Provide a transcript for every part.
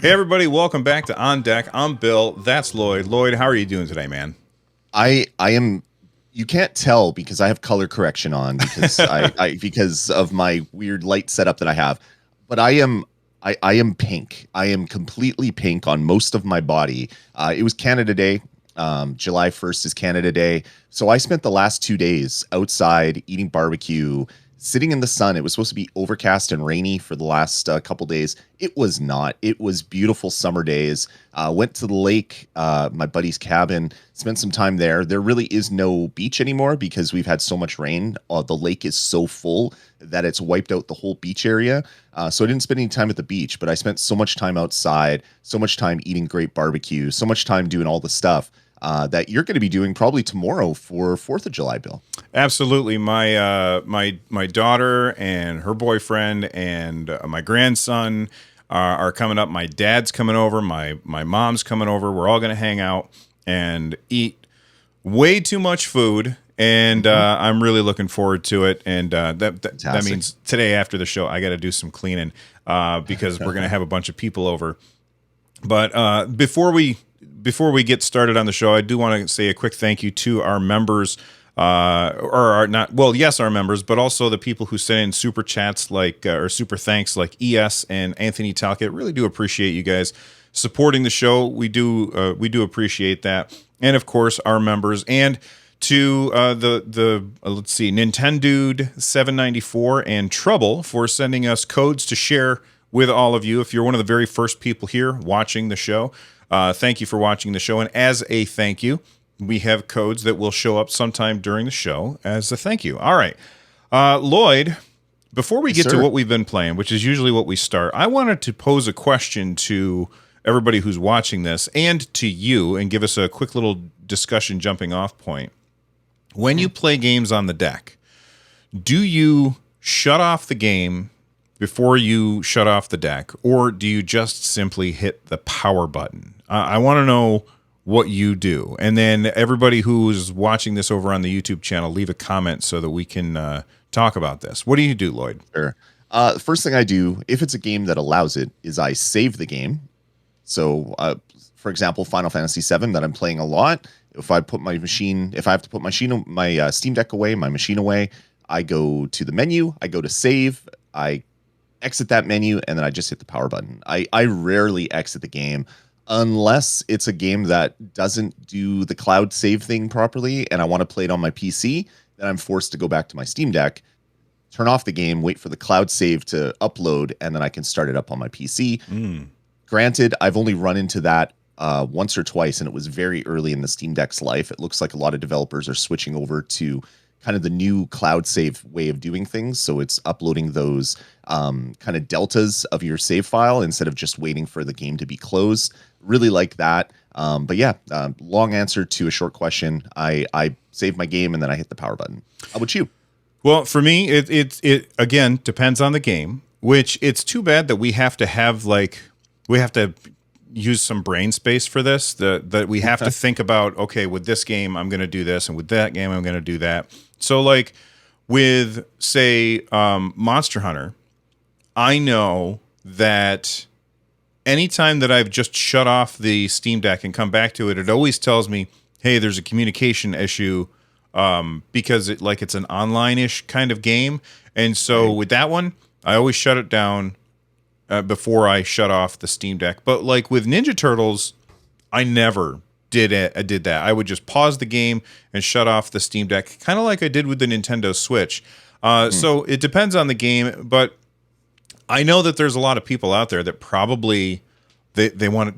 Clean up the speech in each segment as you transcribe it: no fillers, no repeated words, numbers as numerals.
Hey everybody, welcome back to On Deck. I'm Bill. That's Lloyd. Lloyd, how are you doing today, man? I am. You can't tell because I have color correction on because I because of my weird light setup that I have. But I am pink. I am completely pink on most of my body. It was Canada Day. July 1st is Canada Day. So I spent the last 2 days outside eating barbecue, sitting in the sun. It was supposed to be overcast and rainy for the last couple days. It was not. It was beautiful summer days. Went to the lake, my buddy's cabin, spent some time there. There really is no beach anymore because we've had so much rain. The lake is so full that it's wiped out the whole beach area. So I didn't spend any time at the beach, but I spent so much time outside, so much time eating great barbecue, so much time doing all the stuff that you're going to be doing probably tomorrow for 4th of July, Bill. Absolutely. My daughter and her boyfriend and my grandson are coming up. My dad's coming over. My mom's coming over. We're all going to hang out and eat way too much food. And I'm really looking forward to it. And that means today after the show, I got to do some cleaning because we're going to have a bunch of people over. But before we get started on the show, I do want to say a quick thank you to our members, yes, our members, but also the people who send in super chats or super thanks like ES and Anthony Talcott. Really do appreciate you guys supporting the show. We do appreciate that, and of course our members and to let's see, Nintendude 794 and Trouble for sending us codes to share with all of you. If you're one of the very first people here watching the show, thank you for watching the show. And as a thank you, we have codes that will show up sometime during the show as a thank you. All right. Lloyd, before we get to what we've been playing, which is usually what we start, I wanted to pose a question to everybody who's watching this and to you and give us a quick little discussion jumping off point. When you play games on the deck, do you shut off the game before you shut off the deck, or do you just simply hit the power button? I want to know what you do. And then everybody who's watching this over on the YouTube channel, leave a comment so that we can talk about this. What do you do, Lloyd? Sure. First thing I do, if it's a game that allows it, is I save the game. So, for example, Final Fantasy VII that I'm playing a lot. If I have to put my Steam Deck away, my machine away, I go to the menu, I go to save, I exit that menu, and then I just hit the power button. I rarely exit the game unless it's a game that doesn't do the cloud save thing properly and I want to play it on my PC. Then I'm forced to go back to my Steam Deck, turn off the game, wait for the cloud save to upload, and then I can start it up on my PC. Granted, I've only run into that once or twice, and it was very early in the Steam Deck's life. It looks like a lot of developers are switching over to kind of the new cloud save way of doing things. So it's uploading those kind of deltas of your save file instead of just waiting for the game to be closed. Really like that. But yeah, long answer to a short question. I save my game and then I hit the power button. How about you? Well, for me, it again depends on the game, which it's too bad that we have to use some brain space for this, that we have to think about, okay, with this game, I'm going to do this, and with that game, I'm going to do that. So like with, say, Monster Hunter, I know that anytime that I've just shut off the Steam Deck and come back to it, it always tells me, hey, there's a communication issue because it's an online-ish kind of game. And so with that one, I always shut it down before I shut off the Steam Deck. But like with Ninja Turtles, I never did it. I did that. I would just pause the game and shut off the Steam Deck, kind of like I did with the Nintendo Switch. So it depends on the game, but I know that there's a lot of people out there that probably they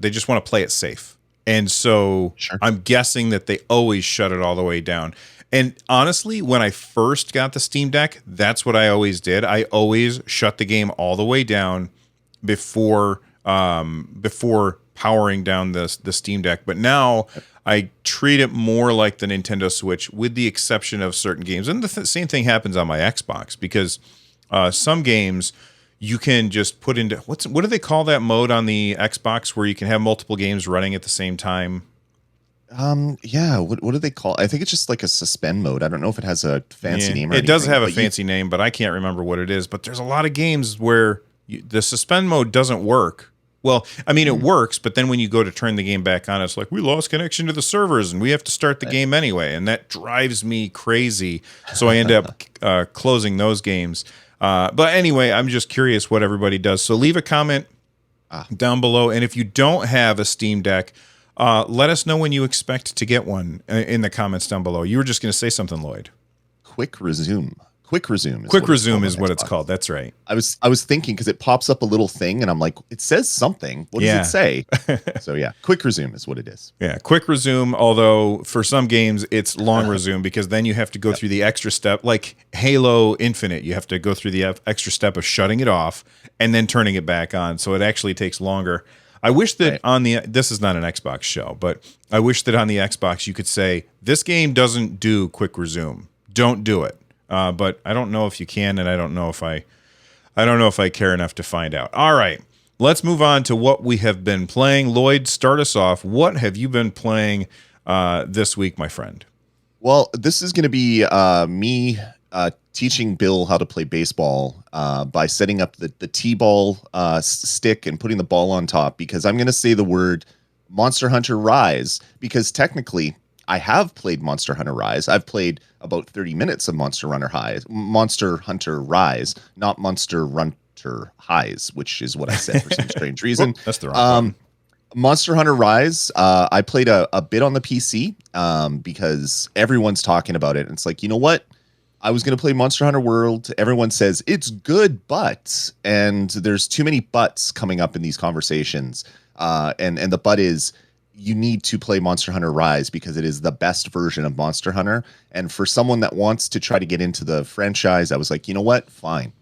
just want to play it safe. And so I'm guessing that they always shut it all the way down. And honestly, when I first got the Steam Deck, that's what I always did. I always shut the game all the way down before powering down the Steam Deck. But now I treat it more like the Nintendo Switch, with the exception of certain games. And the same thing happens on my Xbox, because some games you can just put into what do they call that mode on the Xbox where you can have multiple games running at the same time? Yeah, what do they call? I think it's just like a suspend mode. I don't know if it has a fancy name or anything. It does have a but fancy name, but I can't remember what it is. But there's a lot of games where the suspend mode doesn't work Well, I mean, it works, but then when you go to turn the game back on, it's like, we lost connection to the servers and we have to start the game anyway. And that drives me crazy. So I end up closing those games. But anyway, I'm just curious what everybody does. So leave a comment down below. And if you don't have a Steam Deck, let us know when you expect to get one in the comments down below. You were just going to say something, Lloyd. Quick resume. Quick resume. Quick resume is what it's called. That's right. I was thinking because it pops up a little thing and I'm like, it says something. What does it say? So yeah, quick resume is what it is. Yeah, quick resume. Although for some games it's long resume because then you have to go through the extra step, like Halo Infinite. You have to go through the extra step of shutting it off and then turning it back on. So it actually takes longer. I wish that this is not an Xbox show, but I wish that on the Xbox you could say this game doesn't do quick resume. Don't do it. But I don't know if you can, and I don't know if I care enough to find out. All right, let's move on to what we have been playing. Lloyd, start us off. What have you been playing this week, my friend? Well, this is going to be me teaching Bill how to play baseball by setting up the T-ball stick and putting the ball on top, because I'm going to say the word Monster Hunter Rise, because technically I have played Monster Hunter Rise. I've played about 30 minutes of Monster Hunter Rise, not Monster Hunter Highs, which is what I said for some strange reason. That's the wrong one. Monster Hunter Rise, I played a bit on the PC because everyone's talking about it. And it's like, you know what? I was going to play Monster Hunter World. Everyone says it's good, and there's too many buts coming up in these conversations. And the but is, you need to play Monster Hunter Rise because it is the best version of Monster Hunter. And for someone that wants to try to get into the franchise, I was like, you know what? Fine.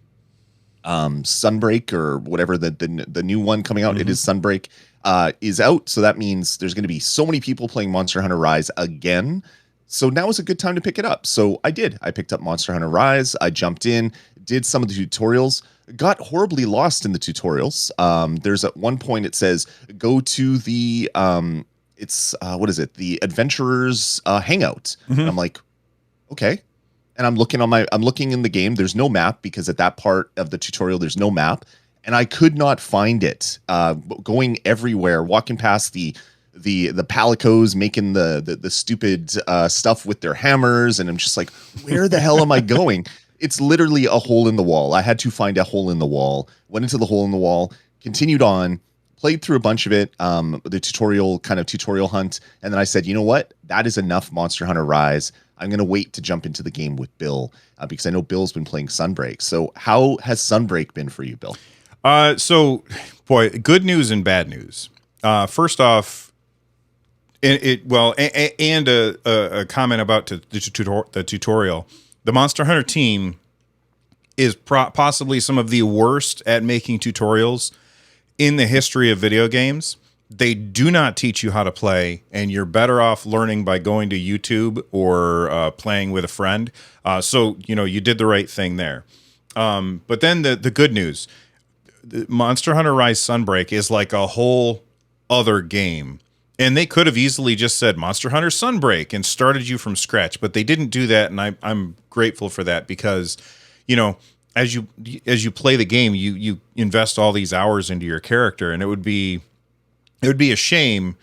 Sunbreak or whatever the new one coming out, it is Sunbreak, is out. So that means there's going to be so many people playing Monster Hunter Rise again. So now is a good time to pick it up. So I did. I picked up Monster Hunter Rise. I jumped in, did some of the tutorials, got horribly lost in the tutorials. There's at one point it says, go to the, what is it? The Adventurers Hangout. And I'm like, okay. And I'm looking in the game. There's no map because at that part of the tutorial, there's no map. And I could not find it. Going everywhere, walking past the palicos making the stupid stuff with their hammers, and I'm just like, where the hell am I going? It's literally a hole in the wall. I had to find a hole in the wall, went into the hole in the wall, continued on, played through a bunch of it, the tutorial hunt, and then I said, you know what? That is enough Monster Hunter Rise. I'm going to wait to jump into the game with Bill because I know Bill's been playing Sunbreak. So how has Sunbreak been for you, Bill? So, boy, good news and bad news. First off, a comment about the tutorial. The Monster Hunter team is possibly some of the worst at making tutorials in the history of video games. They do not teach you how to play, and you're better off learning by going to YouTube or playing with a friend. So, you did the right thing there. But then the good news, Monster Hunter Rise Sunbreak is like a whole other game. And they could have easily just said Monster Hunter Sunbreak and started you from scratch, but they didn't do that, and I'm grateful for that because, as you play the game, you invest all these hours into your character, and it would be a shame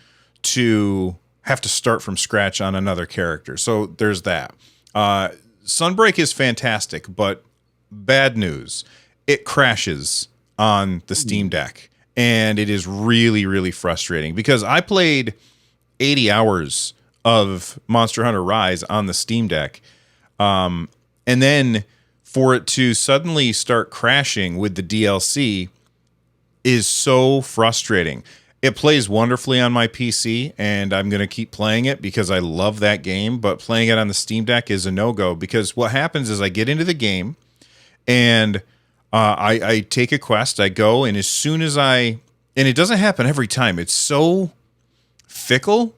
to have to start from scratch on another character. So there's that. Sunbreak is fantastic, but bad news, it crashes on the Steam Deck. And it is really, really frustrating because I played 80 hours of Monster Hunter Rise on the Steam Deck. And then for it to suddenly start crashing with the DLC is so frustrating. It plays wonderfully on my PC, and I'm going to keep playing it because I love that game. But playing it on the Steam Deck is a no-go because what happens is I get into the game and I take a quest, I go, and as soon as and it doesn't happen every time. It's so fickle,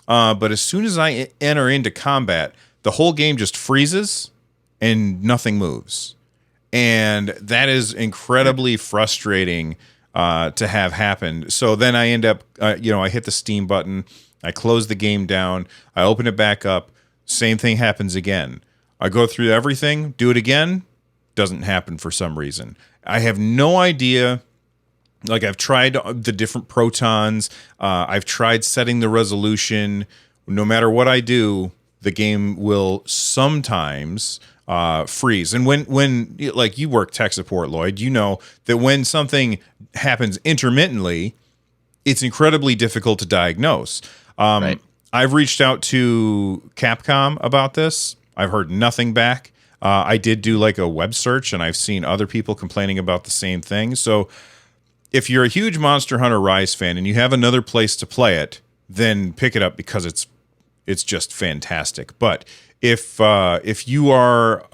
but as soon as I enter into combat, the whole game just freezes and nothing moves. And that is incredibly frustrating to have happen. So then I end up, I hit the Steam button, I close the game down, I open it back up, same thing happens again. I go through everything, do it again, doesn't happen for some reason. I have no idea Like I've tried the different protons. I've tried setting the resolution. No matter what I do, the game will sometimes freeze. And when like you work tech support, Lloyd, you know that when something happens intermittently, it's incredibly difficult to diagnose. Right. I've reached out to Capcom about this. I've heard nothing back. I did do like a web search, and I've seen other people complaining about the same thing. So if you're a huge Monster Hunter Rise fan and you have another place to play it, then pick it up because it's just fantastic. But if you are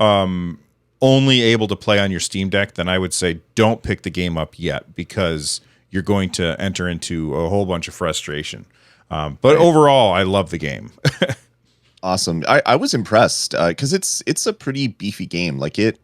only able to play on your Steam Deck, then I would say don't pick the game up yet because you're going to enter into a whole bunch of frustration. But overall, I love the game. Awesome. I was impressed because it's a pretty beefy game. Like it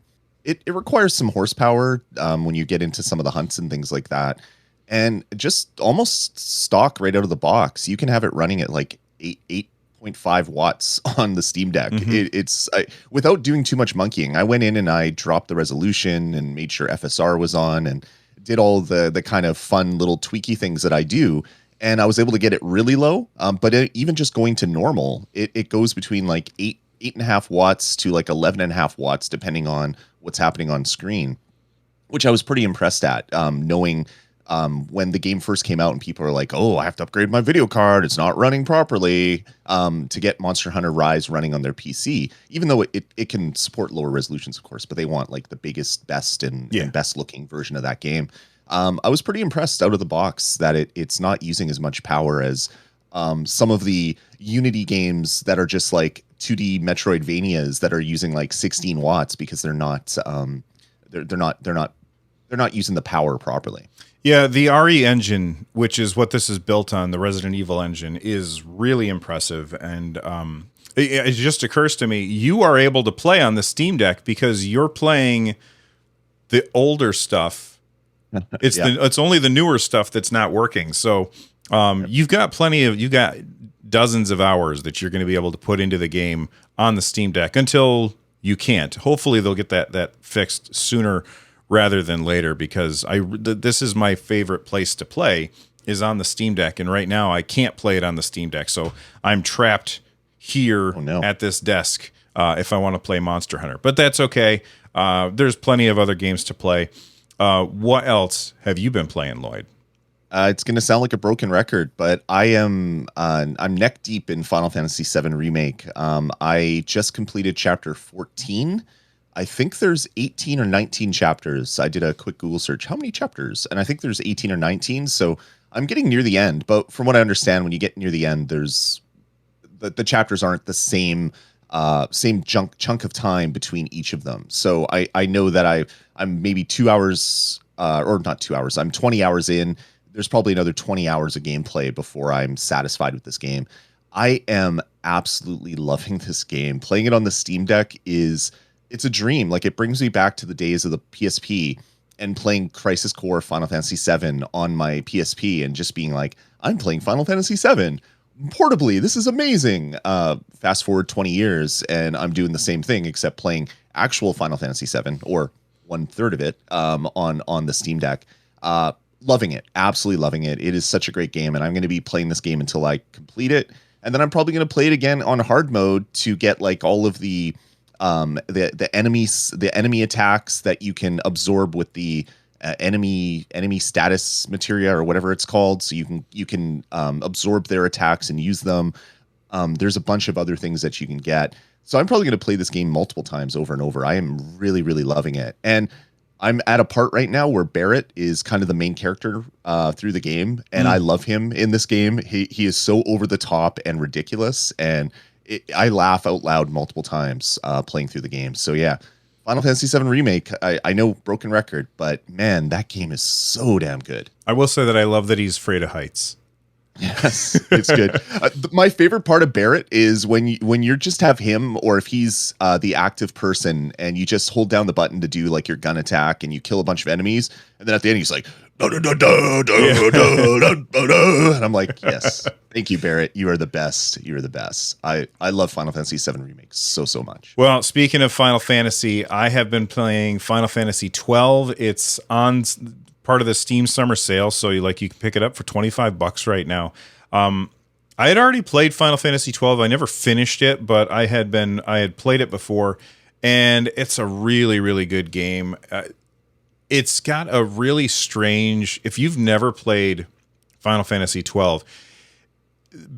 requires some horsepower when you get into some of the hunts and things like that. And just almost stock right out of the box, you can have it running at like 8.5 watts on the Steam Deck. It's without doing too much monkeying. I went in and I dropped the resolution and made sure FSR was on and did all the kind of fun little tweaky things that I do. And I was able to get it really low. But even just going to normal, it goes between like 8.5 watts to like 11.5 watts, depending on what's happening on screen, which I was pretty impressed at, knowing when the game first came out and people are like, oh, I have to upgrade my video card. It's not running properly to get Monster Hunter Rise running on their PC, even though it can support lower resolutions, of course, but they want like the biggest, best and best looking version of that game. I was pretty impressed out of the box that it's not using as much power as some of the Unity games that are just like 2D Metroidvanias that are using like 16 watts because they're not using the power properly. Yeah, the RE engine, which is what this is built on, the Resident Evil engine, is really impressive. And it just occurs to me, you are able to play on the Steam Deck because you're playing the older stuff. It's only the newer stuff that's not working. So you've got dozens of hours that you're going to be able to put into the game on the Steam Deck until you can't. Hopefully they'll get that fixed sooner rather than later, because this is my favorite place to play is on the Steam Deck, and right now I can't play it on the Steam Deck, so I'm trapped here at this desk if I want to play Monster Hunter. But that's okay. There's plenty of other games to play. What else have you been playing, Lloyd? It's going to sound like a broken record, but I'm neck deep in Final Fantasy VII Remake. I just completed chapter 14. I think there's 18 or 19 chapters. I did a quick Google search. How many chapters? And I think there's 18 or 19. So I'm getting near the end. But from what I understand, when you get near the end, there's the chapters aren't the same chunk of time between each of them. So I know that I'm maybe 2 hours or not 2 hours. I'm 20 hours in. There's probably another 20 hours of gameplay before I'm satisfied with this game. I am absolutely loving this game. Playing it on the Steam Deck it's a dream. Like, it brings me back to the days of the PSP and playing Crisis Core Final Fantasy VII on my PSP and just being like, I'm playing Final Fantasy VII portably. This is amazing. Fast forward 20 years and I'm doing the same thing, except playing actual Final Fantasy VII, or 1/3 of it, on the Steam Deck. Loving it. Absolutely loving it. It is such a great game, and I'm going to be playing this game until I complete it. And then I'm probably going to play it again on hard mode to get like all of the enemy attacks that you can absorb with the enemy status materia or whatever it's called. So you can absorb their attacks and use them. There's a bunch of other things that you can get. So I'm probably going to play this game multiple times over and over. I am really, really loving it. And I'm at a part right now where Barrett is kind of the main character through the game, and I love him in this game. He is so over the top and ridiculous, and I laugh out loud multiple times playing through the game. So yeah, Final Fantasy VII Remake, I know, broken record, but man, that game is so damn good. I will say that I love that he's afraid of heights. Yes, it's good. My favorite part of Barrett is when you just have him, or if he's the active person and you just hold down the button to do like your gun attack and you kill a bunch of enemies, and then at the end he's like, da, da, da, da, da, da, da, da, da. And I'm like, yes, thank you, Barrett. You are the best. You are the best. I love Final Fantasy VII Remake so much. Well, speaking of Final Fantasy, I have been playing Final Fantasy 12. It's on part of the Steam summer sale, so you can pick it up for $25 right now. I had already played Final Fantasy 12. I never finished it, but I had played it before, and it's a really, really good game. It's got a really strange, if you've never played Final Fantasy 12,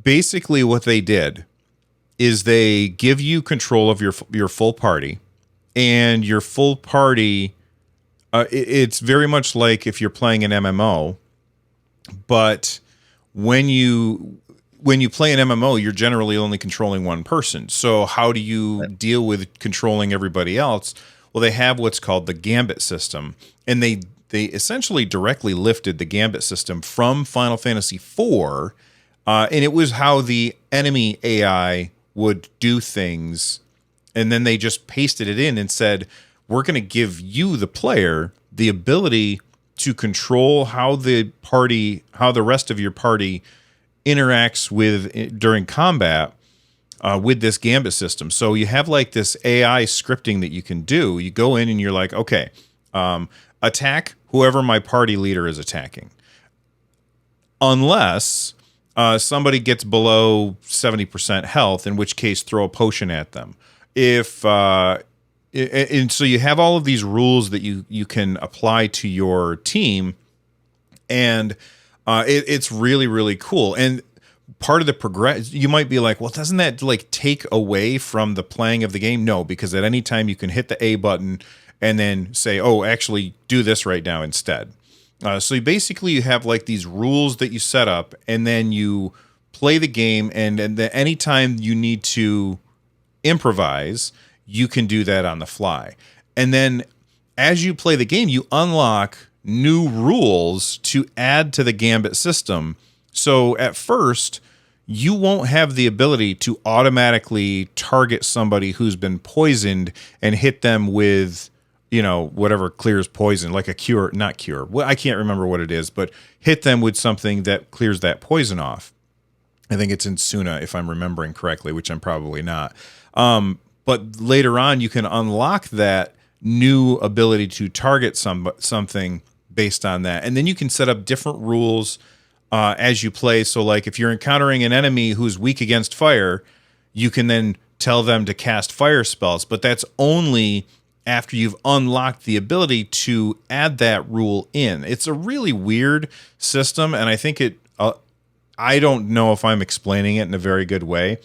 basically what they did is they give you control of your full party, and your full party, it's very much like if you're playing an MMO, but when you play an MMO, you're generally only controlling one person. So how do you deal with controlling everybody else? Well, they have what's called the Gambit system, and they essentially directly lifted the Gambit system from Final Fantasy IV, and it was how the enemy AI would do things, and then they just pasted it in and said, we're going to give you, the player, the ability to control how the rest of your party interacts during combat with this Gambit system. So you have this AI scripting that you can do. You go in and you're like, okay, attack whoever my party leader is attacking, unless somebody gets below 70% health, in which case throw a potion at them. And so you have all of these rules that you can apply to your team, and it's really, really cool. And part of the progress, you might be like, well, doesn't that take away from the playing of the game? No, because at any time you can hit the A button and then say, oh, actually do this right now instead. So you have these rules that you set up, and then you play the game, and anytime you need to improvise, you can do that on the fly. And then as you play the game, you unlock new rules to add to the Gambit system. So at first, you won't have the ability to automatically target somebody who's been poisoned and hit them with, whatever clears poison, like a cure, not cure. Well, I can't remember what it is, but hit them with something that clears that poison off. I think it's in Suna, if I'm remembering correctly, which I'm probably not. But later on, you can unlock that new ability to target something based on that. And then you can set up different rules as you play. So if you're encountering an enemy who's weak against fire, you can then tell them to cast fire spells. But that's only after you've unlocked the ability to add that rule in. It's a really weird system, and I think I don't know if I'm explaining it in a very good way,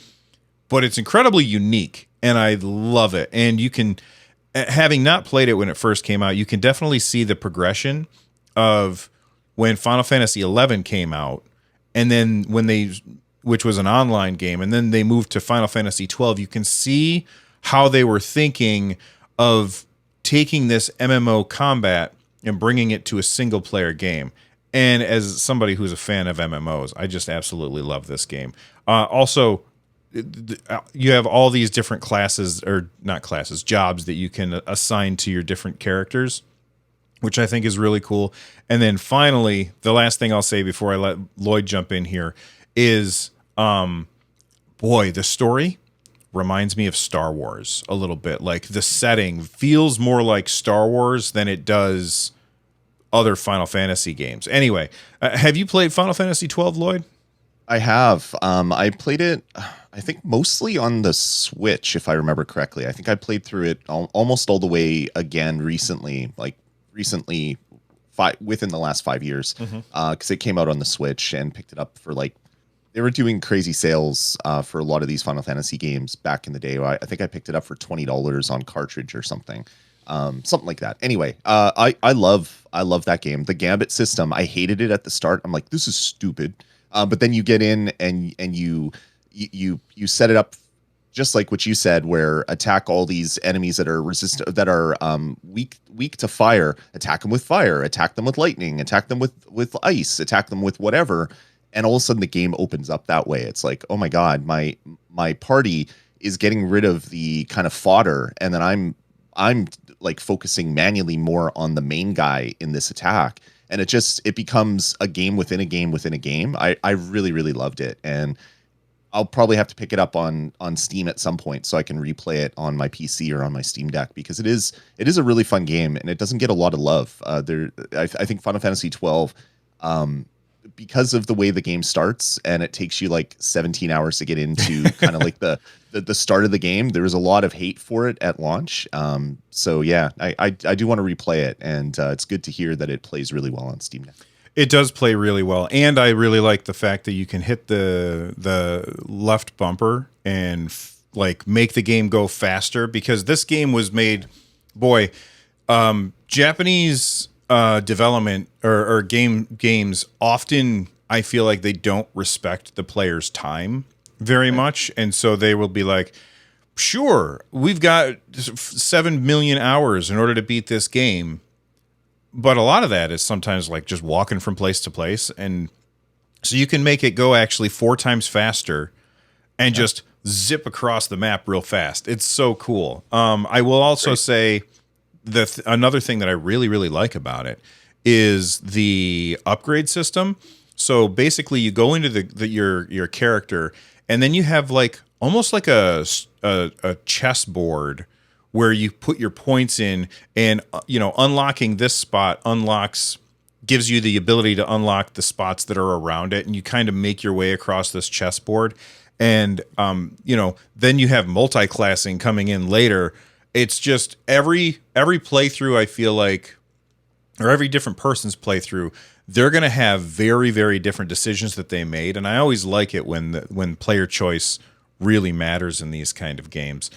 but it's incredibly unique, and I love it. And you can, having not played it when it first came out, you can definitely see the progression of when Final Fantasy XI came out, and then which was an online game, and then they moved to Final Fantasy XII. You can see how they were thinking of taking this MMO combat and bringing it to a single player game. And as somebody who's a fan of MMOs, I just absolutely love this game. Also, you have all these different classes, or not classes, jobs that you can assign to your different characters, which I think is really cool. And then finally, the last thing I'll say before I let Lloyd jump in here is, the story reminds me of Star Wars a little bit. The setting feels more like Star Wars than it does other Final Fantasy games. Anyway, have you played Final Fantasy 12, Lloyd? I have. I played it, I think, mostly on the Switch, if I remember correctly. I think I played through it almost all the way again recently, within the last 5 years, because it came out on the Switch, and picked it up for they were doing crazy sales for a lot of these Final Fantasy games back in the day. I think I picked it up for $20 on cartridge or something. Something like that. Anyway, I love that game. The Gambit system, I hated it at the start. I'm like, this is stupid. But then you get in and you set it up just like what you said, where attack all these enemies that are weak to fire. Attack them with fire. Attack them with lightning. Attack them with ice. Attack them with whatever. And all of a sudden the game opens up that way. It's like, oh my god, my party is getting rid of the kind of fodder, and then I'm focusing manually more on the main guy in this attack, and it becomes a game within a game within a game. I really, really loved it, and I'll probably have to pick it up on Steam at some point so I can replay it on my PC or on my Steam Deck, because it is a really fun game and it doesn't get a lot of love. I think Final Fantasy 12, because of the way the game starts and it takes you like 17 hours to get into kind of like the start of the game. There was a lot of hate for it at launch. So yeah, I do want to replay it, and it's good to hear that it plays really well on Steam Deck. It does play really well, and I really like the fact that you can hit the left bumper and like make the game go faster, because this game was made, boy, Japanese development or games often, I feel like they don't respect the player's time very much, and so they will be like, sure, we've got 7 million hours in order to beat this game. But a lot of that is sometimes like just walking from place to place. And so you can make it go actually 4 times faster and just zip across the map real fast. It's so cool. I will also say another thing that I really, really like about it is the upgrade system. So basically you go into your character, and then you have like almost like a chessboard where you put your points in, and unlocking this spot gives you the ability to unlock the spots that are around it, and you kind of make your way across this chessboard. And then you have multi-classing coming in later. It's just every playthrough, I feel like, or every different person's playthrough, they're going to have very, very different decisions that they made, and I always like it when player choice really matters in these kind of games.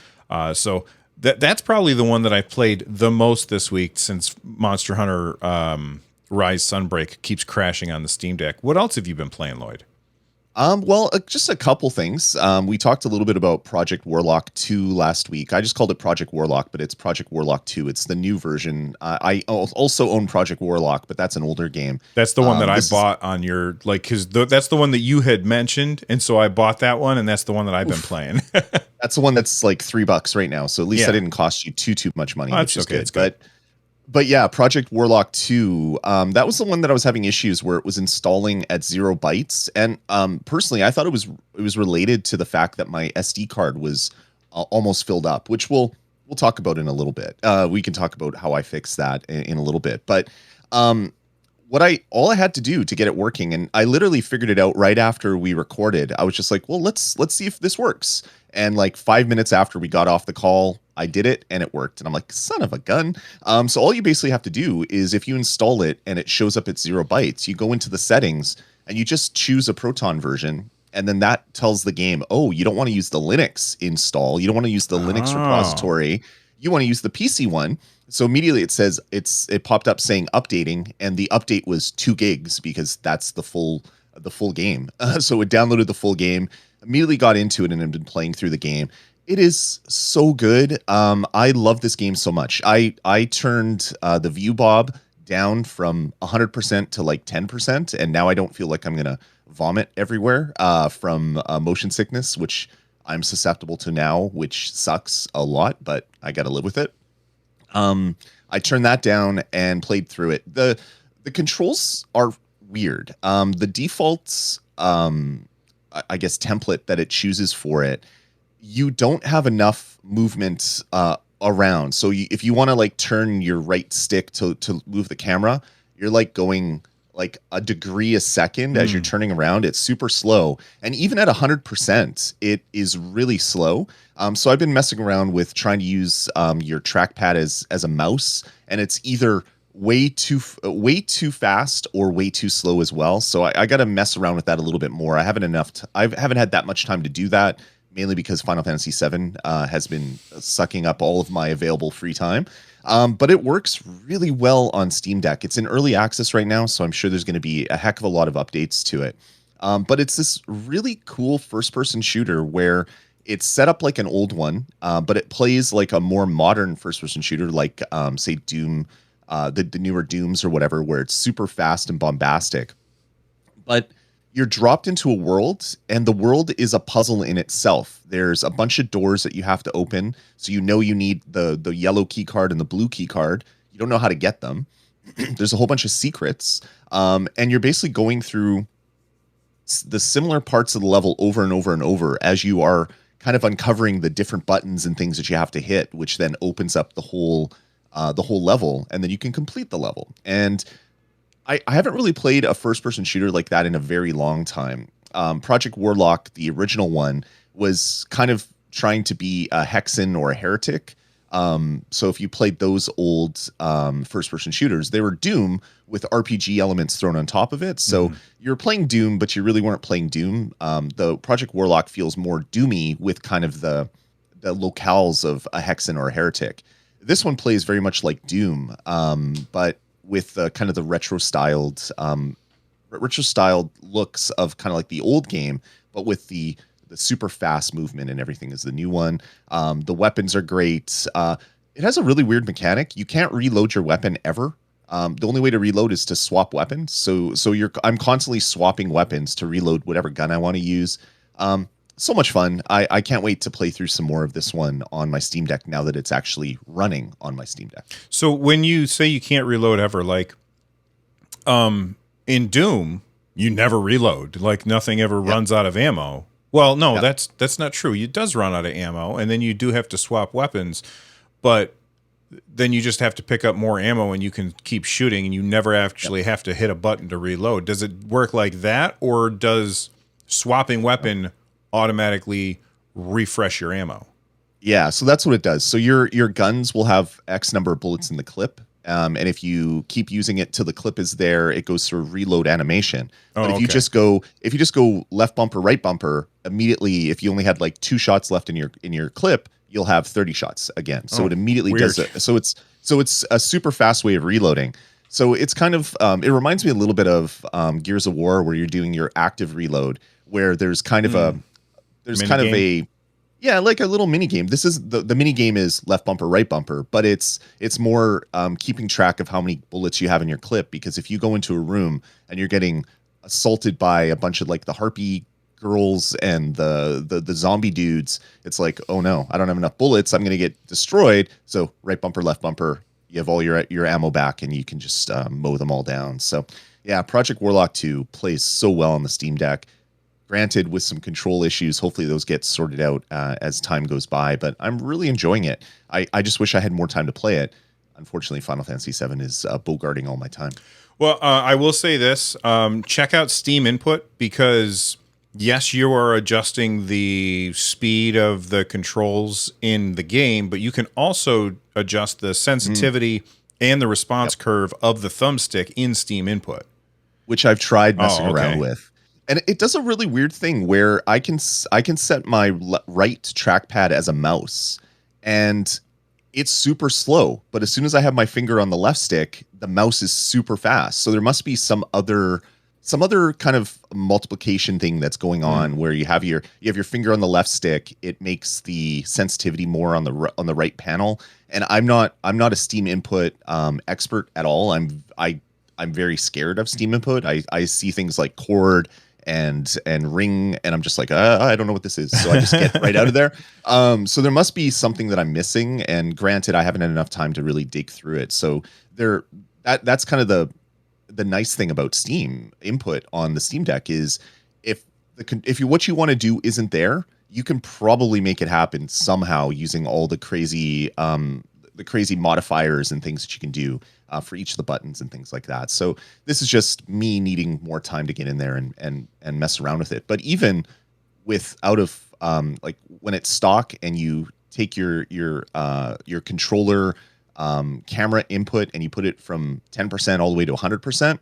So that's probably the one that I played the most this week, since Monster Hunter Rise Sunbreak keeps crashing on the Steam Deck. What else have you been playing, Lloyd? Well, just a couple things. We talked a little bit about Project Warlock 2 last week. I just called it Project Warlock, but it's Project Warlock 2. It's the new version. I also own Project Warlock, but that's an older game. That's the one that I bought on your, like, because that's the one that you had mentioned, and so I bought that one, and that's the one that I've been playing. That's the one that's like $3 right now. So at least that didn't cost you too much money, which is good. It's good. But yeah, Project Warlock 2, that was the one that I was having issues where it was installing at 0 bytes. And personally, I thought it was related to the fact that my SD card was almost filled up, which we'll talk about in a little bit. We can talk about how I fixed that in a little bit. But all I had to do to get it working, and I literally figured it out right after we recorded. I was just like, well, let's see if this works. And like 5 minutes after we got off the call, I did it and it worked. And I'm like, son of a gun. So all you basically have to do is, if you install it and it shows up at 0 bytes, you go into the settings and you just choose a Proton version. And then that tells the game, oh, you don't want to use the Linux install. You don't want to use the Linux repository. You want to use the PC one. So immediately it says it popped up saying updating, and the update was 2 gigs because that's the full game. So it downloaded the full game, immediately got into it, and had been playing through the game. It is so good. I love this game so much. I turned the view bob down from 100% to like 10%, and now I don't feel like I'm gonna vomit everywhere from motion sickness, which I'm susceptible to now, which sucks a lot, but I got to live with it. I turned that down and played through it. The controls are weird. The defaults, I guess, template that it chooses for it, you don't have enough movement around. So if you want to like turn your right stick to move the camera, you're like going like a degree a second as you're turning around. It's super slow. And even at 100%, it is really slow. So I've been messing around with trying to use your trackpad as a mouse, and it's either way too fast or way too slow as well. So I got to mess around with that a little bit more. I haven't had that much time to do that, mainly because Final Fantasy VII has been sucking up all of my available free time. But it works really well on Steam Deck. It's in early access right now, so I'm sure there's going to be a heck of a lot of updates to it. But it's this really cool first-person shooter where it's set up like an old one, but it plays like a more modern first-person shooter, like, say, Doom, the newer Dooms or whatever, where it's super fast and bombastic. But you're dropped into a world, and the world is a puzzle in itself. There's a bunch of doors that you have to open, so you know you need the yellow key card and the blue key card. You don't know how to get them. There's a whole bunch of secrets, and you're basically going through the similar parts of the level over and over and over as you are kind of uncovering the different buttons and things that you have to hit, which then opens up the whole level, and then you can complete the level. And I haven't really played a first-person shooter like that in a very long time. Project Warlock, the original one, was kind of trying to be a Hexen or a Heretic. So if you played those old first-person shooters, they were Doom with RPG elements thrown on top of it. So you're playing Doom, but you really weren't playing Doom. The Project Warlock feels more Doomy with kind of the locales of a Hexen or a Heretic. This one plays very much like Doom, but with kind of the retro-styled looks of kind of like the old game, but with the super fast movement and everything is the new one. The weapons are great. It has a really weird mechanic. You can't reload your weapon ever. The only way to reload is to swap weapons. So I'm constantly swapping weapons to reload whatever gun I want to use. So much fun. I can't wait to play through some more of this one on my Steam Deck now that it's actually running on my Steam Deck. So when you say you can't reload ever, like in Doom, you never reload. Like nothing ever runs out of ammo. Well, no, that's not true. It does run out of ammo, and then you do have to swap weapons, but then you just have to pick up more ammo and you can keep shooting, and you never actually have to hit a button to reload. Does it work like that, or does swapping weapon automatically refresh your ammo? Yeah, so that's what it does. So your guns will have X number of bullets in the clip, and if you keep using it till the clip is there, it goes through a reload animation. But if you just go left bumper, right bumper, immediately, if you only had like 2 shots left in your clip, you'll have 30 shots again. So it immediately does it. So it's a super fast way of reloading. So it's kind of it reminds me a little bit of Gears of War, where you're doing your active reload, where there's kind of a like a little mini game. This is the mini game is left bumper, right bumper, but it's more keeping track of how many bullets you have in your clip. Because if you go into a room and you're getting assaulted by a bunch of like the harpy girls and the zombie dudes, it's like, oh no, I don't have enough bullets. I'm gonna get destroyed. So right bumper, left bumper, you have all your ammo back, and you can just mow them all down. So yeah, Project Warlock 2 plays so well on the Steam Deck. Granted, with some control issues, hopefully those get sorted out as time goes by, but I'm really enjoying it. I just wish I had more time to play it. Unfortunately, Final Fantasy VII is bogarting all my time. Well, I will say this. Check out Steam Input, because yes, you are adjusting the speed of the controls in the game, but you can also adjust the sensitivity and the response curve of the thumbstick in Steam Input, which I've tried messing around with. And it does a really weird thing where I can set my right trackpad as a mouse, and it's super slow. But as soon as I have my finger on the left stick, the mouse is super fast. So there must be some other kind of multiplication thing that's going on where you have your finger on the left stick. It makes the sensitivity more on the right panel. And I'm not a Steam Input expert at all. I'm very scared of Steam Input. I see things like chord and ring, and I'm just like, I don't know what this is, so I just get right out of there. So there must be something that I'm missing, and granted, I haven't had enough time to really dig through it. So that's kind of the nice thing about Steam Input on the Steam Deck is if what you want to do isn't there, you can probably make it happen somehow using all the crazy modifiers and things that you can do for each of the buttons and things like that. So this is just me needing more time to get in there and mess around with it. But even out of like when it's stock and you take your controller camera input and you put it from 10% all the way to 100%,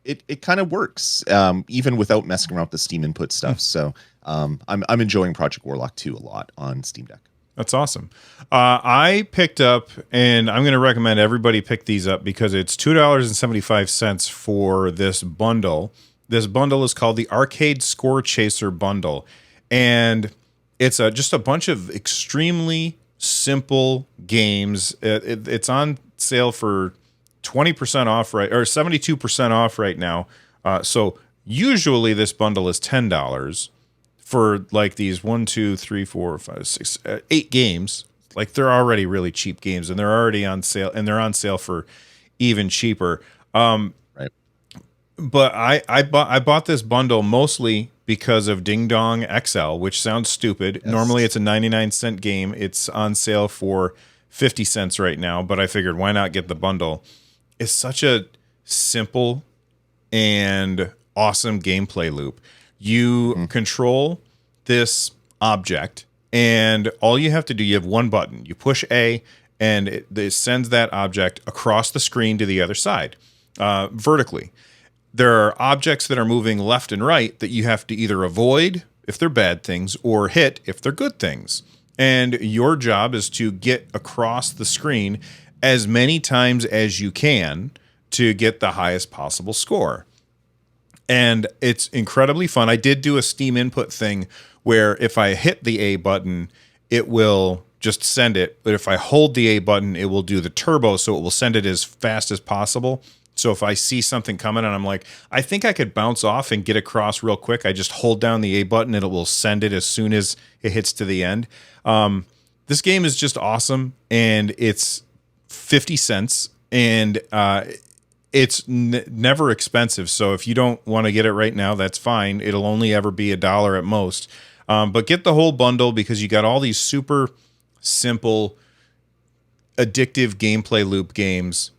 it kind of works even without messing around with the Steam Input stuff. So I'm enjoying Project Warlock 2 a lot on Steam Deck. That's awesome. I picked up, and I'm going to recommend everybody pick these up because it's $2.75 for this bundle. This bundle is called the Arcade Score Chaser Bundle, and it's just a bunch of extremely simple games. It's on sale for 20% off, right, or 72% off right now. So usually this bundle is $10. For like these 1, 2, 3, 4, 5, 6, 8 games. Like they're already really cheap games, and they're already on sale, and they're on sale for even cheaper. Right. But I bought this bundle mostly because of Ding Dong XL, which sounds stupid. Normally Yes. it's a 99-cent game. It's on sale for 50 cents right now, but I figured why not get the bundle? It's such a simple and awesome gameplay loop. You Mhm. control this object, and all you have to do, you have one button. You push A, and it sends that object across the screen to the other side, vertically. There are objects that are moving left and right that you have to either avoid if they're bad things or hit if they're good things. And your job is to get across the screen as many times as you can to get the highest possible score. And it's incredibly fun. I did do a Steam input thing where if I hit the A button, it will just send it. But if I hold the A button, it will do the turbo, so it will send it as fast as possible. So if I see something coming and I'm like, I think I could bounce off and get across real quick, I just hold down the A button and it will send it as soon as it hits to the end. This game is just awesome, and it's 50 cents, and it's never expensive. So if you don't want to get it right now, that's fine. It'll only ever be $1 at most. But get the whole bundle because you got all these super simple, addictive gameplay loop games.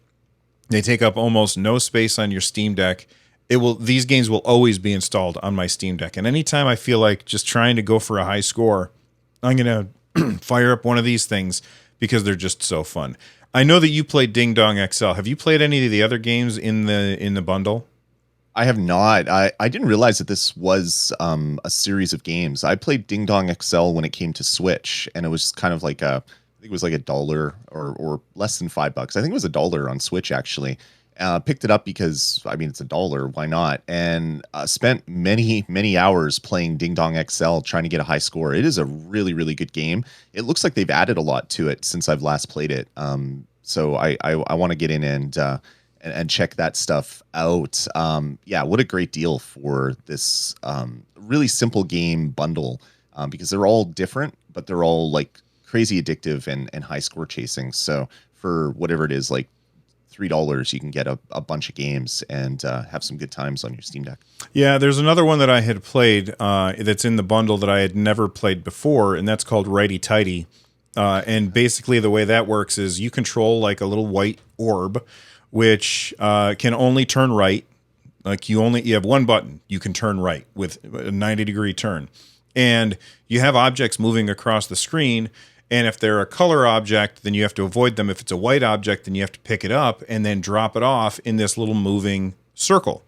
They take up almost no space on your Steam Deck. These games will always be installed on my Steam Deck. And anytime I feel like just trying to go for a high score, I'm going to fire up one of these things because they're just so fun. I know that you played Ding Dong XL. Have you played any of the other games in the bundle? I have not. I didn't realize that this was a series of games. I played Ding Dong XL when it came to Switch, and it was kind of like I think it was like $1 or less than $5. I think it was $1 on Switch actually. Picked it up because I mean it's $1. Why not? And spent many hours playing Ding Dong XL trying to get a high score. It is a really good game. It looks like they've added a lot to it since I've last played it. So I want to get in and check that stuff out. Yeah, what a great deal for this really simple game bundle because they're all different, but they're all like crazy addictive and high score chasing. So for whatever it is, like $3, you can get a bunch of games and have some good times on your Steam Deck. Yeah, there's another one that I had played that's in the bundle that I had never played before, and that's called Righty Tighty. And basically the way that works is you control like a little white orb, which can only turn right. Like you have one button, you can turn right with a 90-degree turn. And you have objects moving across the screen. And if they're a color object, then you have to avoid them. If it's a white object, then you have to pick it up and then drop it off in this little moving circle.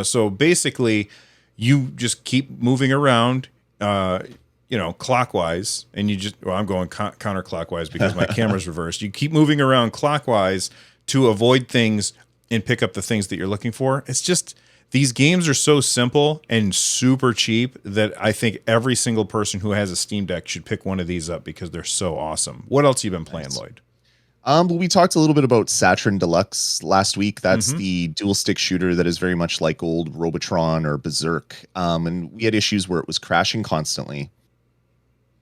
So basically, you just keep moving around, clockwise, and I'm going counterclockwise because my camera's reversed. You keep moving around clockwise to avoid things and pick up the things that you're looking for. It's just, these games are so simple and super cheap that I think every single person who has a Steam Deck should pick one of these up because they're so awesome. What else have you been playing, Lloyd? But we talked a little bit about Saturn Deluxe last week. That's the dual stick shooter that is very much like old Robotron or Berserk. And we had issues where it was crashing constantly.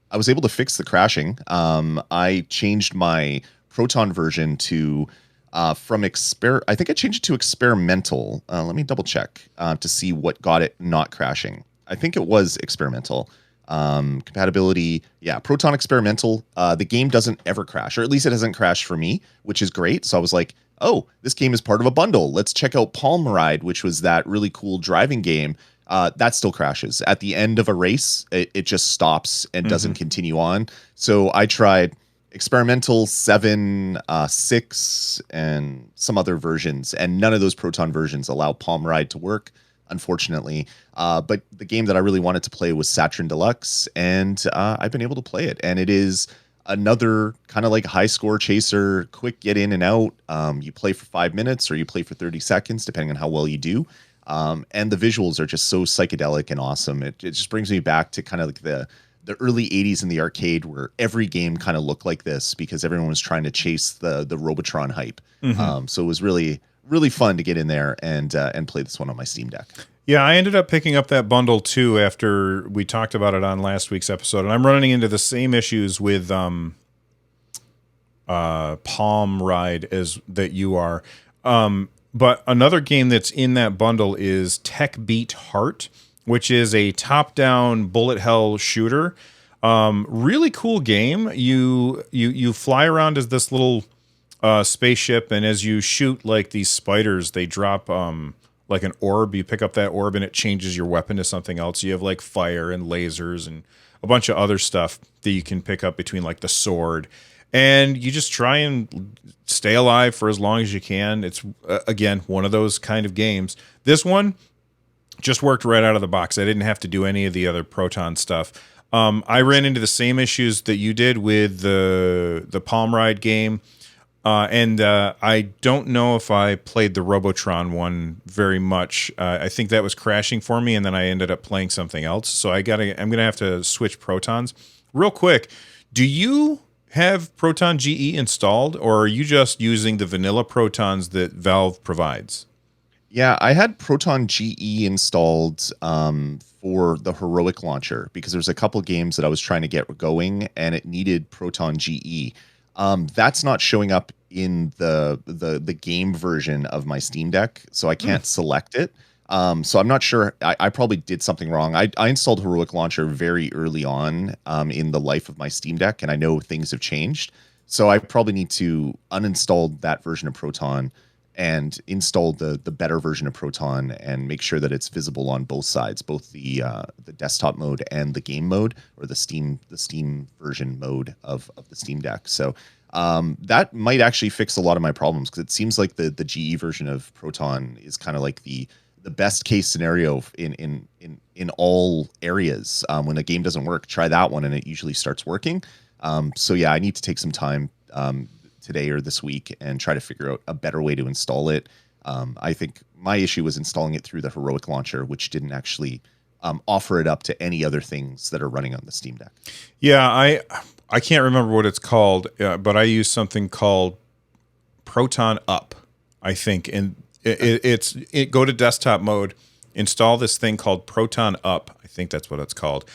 I was able to fix the crashing. I changed my Proton version to I think I changed it to experimental. Let me double check to see what got it not crashing. I think it was experimental. Compatibility, yeah, Proton experimental. The game doesn't ever crash, or at least it hasn't crashed for me, which is great. So I was like, oh, this game is part of a bundle. Let's check out Palm Ride, which was that really cool driving game. That still crashes. At the end of a race, it just stops and doesn't continue on. So I tried experimental 7, 6, and some other versions, and none of those Proton versions allow Palm Ride to work, unfortunately. But the game that I really wanted to play was Saturn Deluxe, and I've been able to play it. And it is another kind of like high score chaser, quick get in and out. You play for 5 minutes or you play for 30 seconds, depending on how well you do. And the visuals are just so psychedelic and awesome. It just brings me back to kind of like the early 80s in the arcade where every game kind of looked like this because everyone was trying to chase the Robotron hype. So it was really fun to get in there and play this one on my Steam Deck. Yeah, I ended up picking up that bundle too after we talked about it on last week's episode, and I'm running into the same issues with Palm Ride as that you are. But another game that's in that bundle is Tech Beat Heart, which is a top-down bullet hell shooter. Really cool game. You fly around as this little spaceship, and as you shoot like these spiders, they drop like an orb. You pick up that orb, and it changes your weapon to something else. You have like fire and lasers and a bunch of other stuff that you can pick up between like the sword, and you just try and stay alive for as long as you can. It's again one of those kind of games. This one just worked right out of the box. I didn't have to do any of the other Proton stuff. I ran into the same issues that you did with the Palm Ride game. And I don't know if I played the Robotron one very much. I think that was crashing for me, and then I ended up playing something else. So I'm gonna have to switch Protons real quick. Do you have Proton GE installed, or are you just using the vanilla Protons that Valve provides? Yeah, I had Proton GE installed for the Heroic launcher because there's a couple games that I was trying to get going and it needed Proton GE. That's not showing up in the game version of my Steam Deck, so I can't select it. So I'm not sure. I probably did something wrong. I installed Heroic Launcher very early on in the life of my Steam Deck, and I know things have changed. So I probably need to uninstall that version of Proton and install the better version of Proton and make sure that it's visible on both sides, both the desktop mode and the game mode, or the Steam version mode of the Steam Deck. So that might actually fix a lot of my problems, because it seems like the GE version of Proton is kind of like the best case scenario in all areas. When a game doesn't work, try that one and it usually starts working. So yeah, I need to take some time today or this week and try to figure out a better way to install it. I think my issue was installing it through the Heroic launcher, which didn't actually offer it up to any other things that are running on the Steam Deck. Yeah, I can't remember what it's called, but I use something called Proton Up, I think, and it's go to desktop mode, install this thing called Proton Up. I think that's what it's called.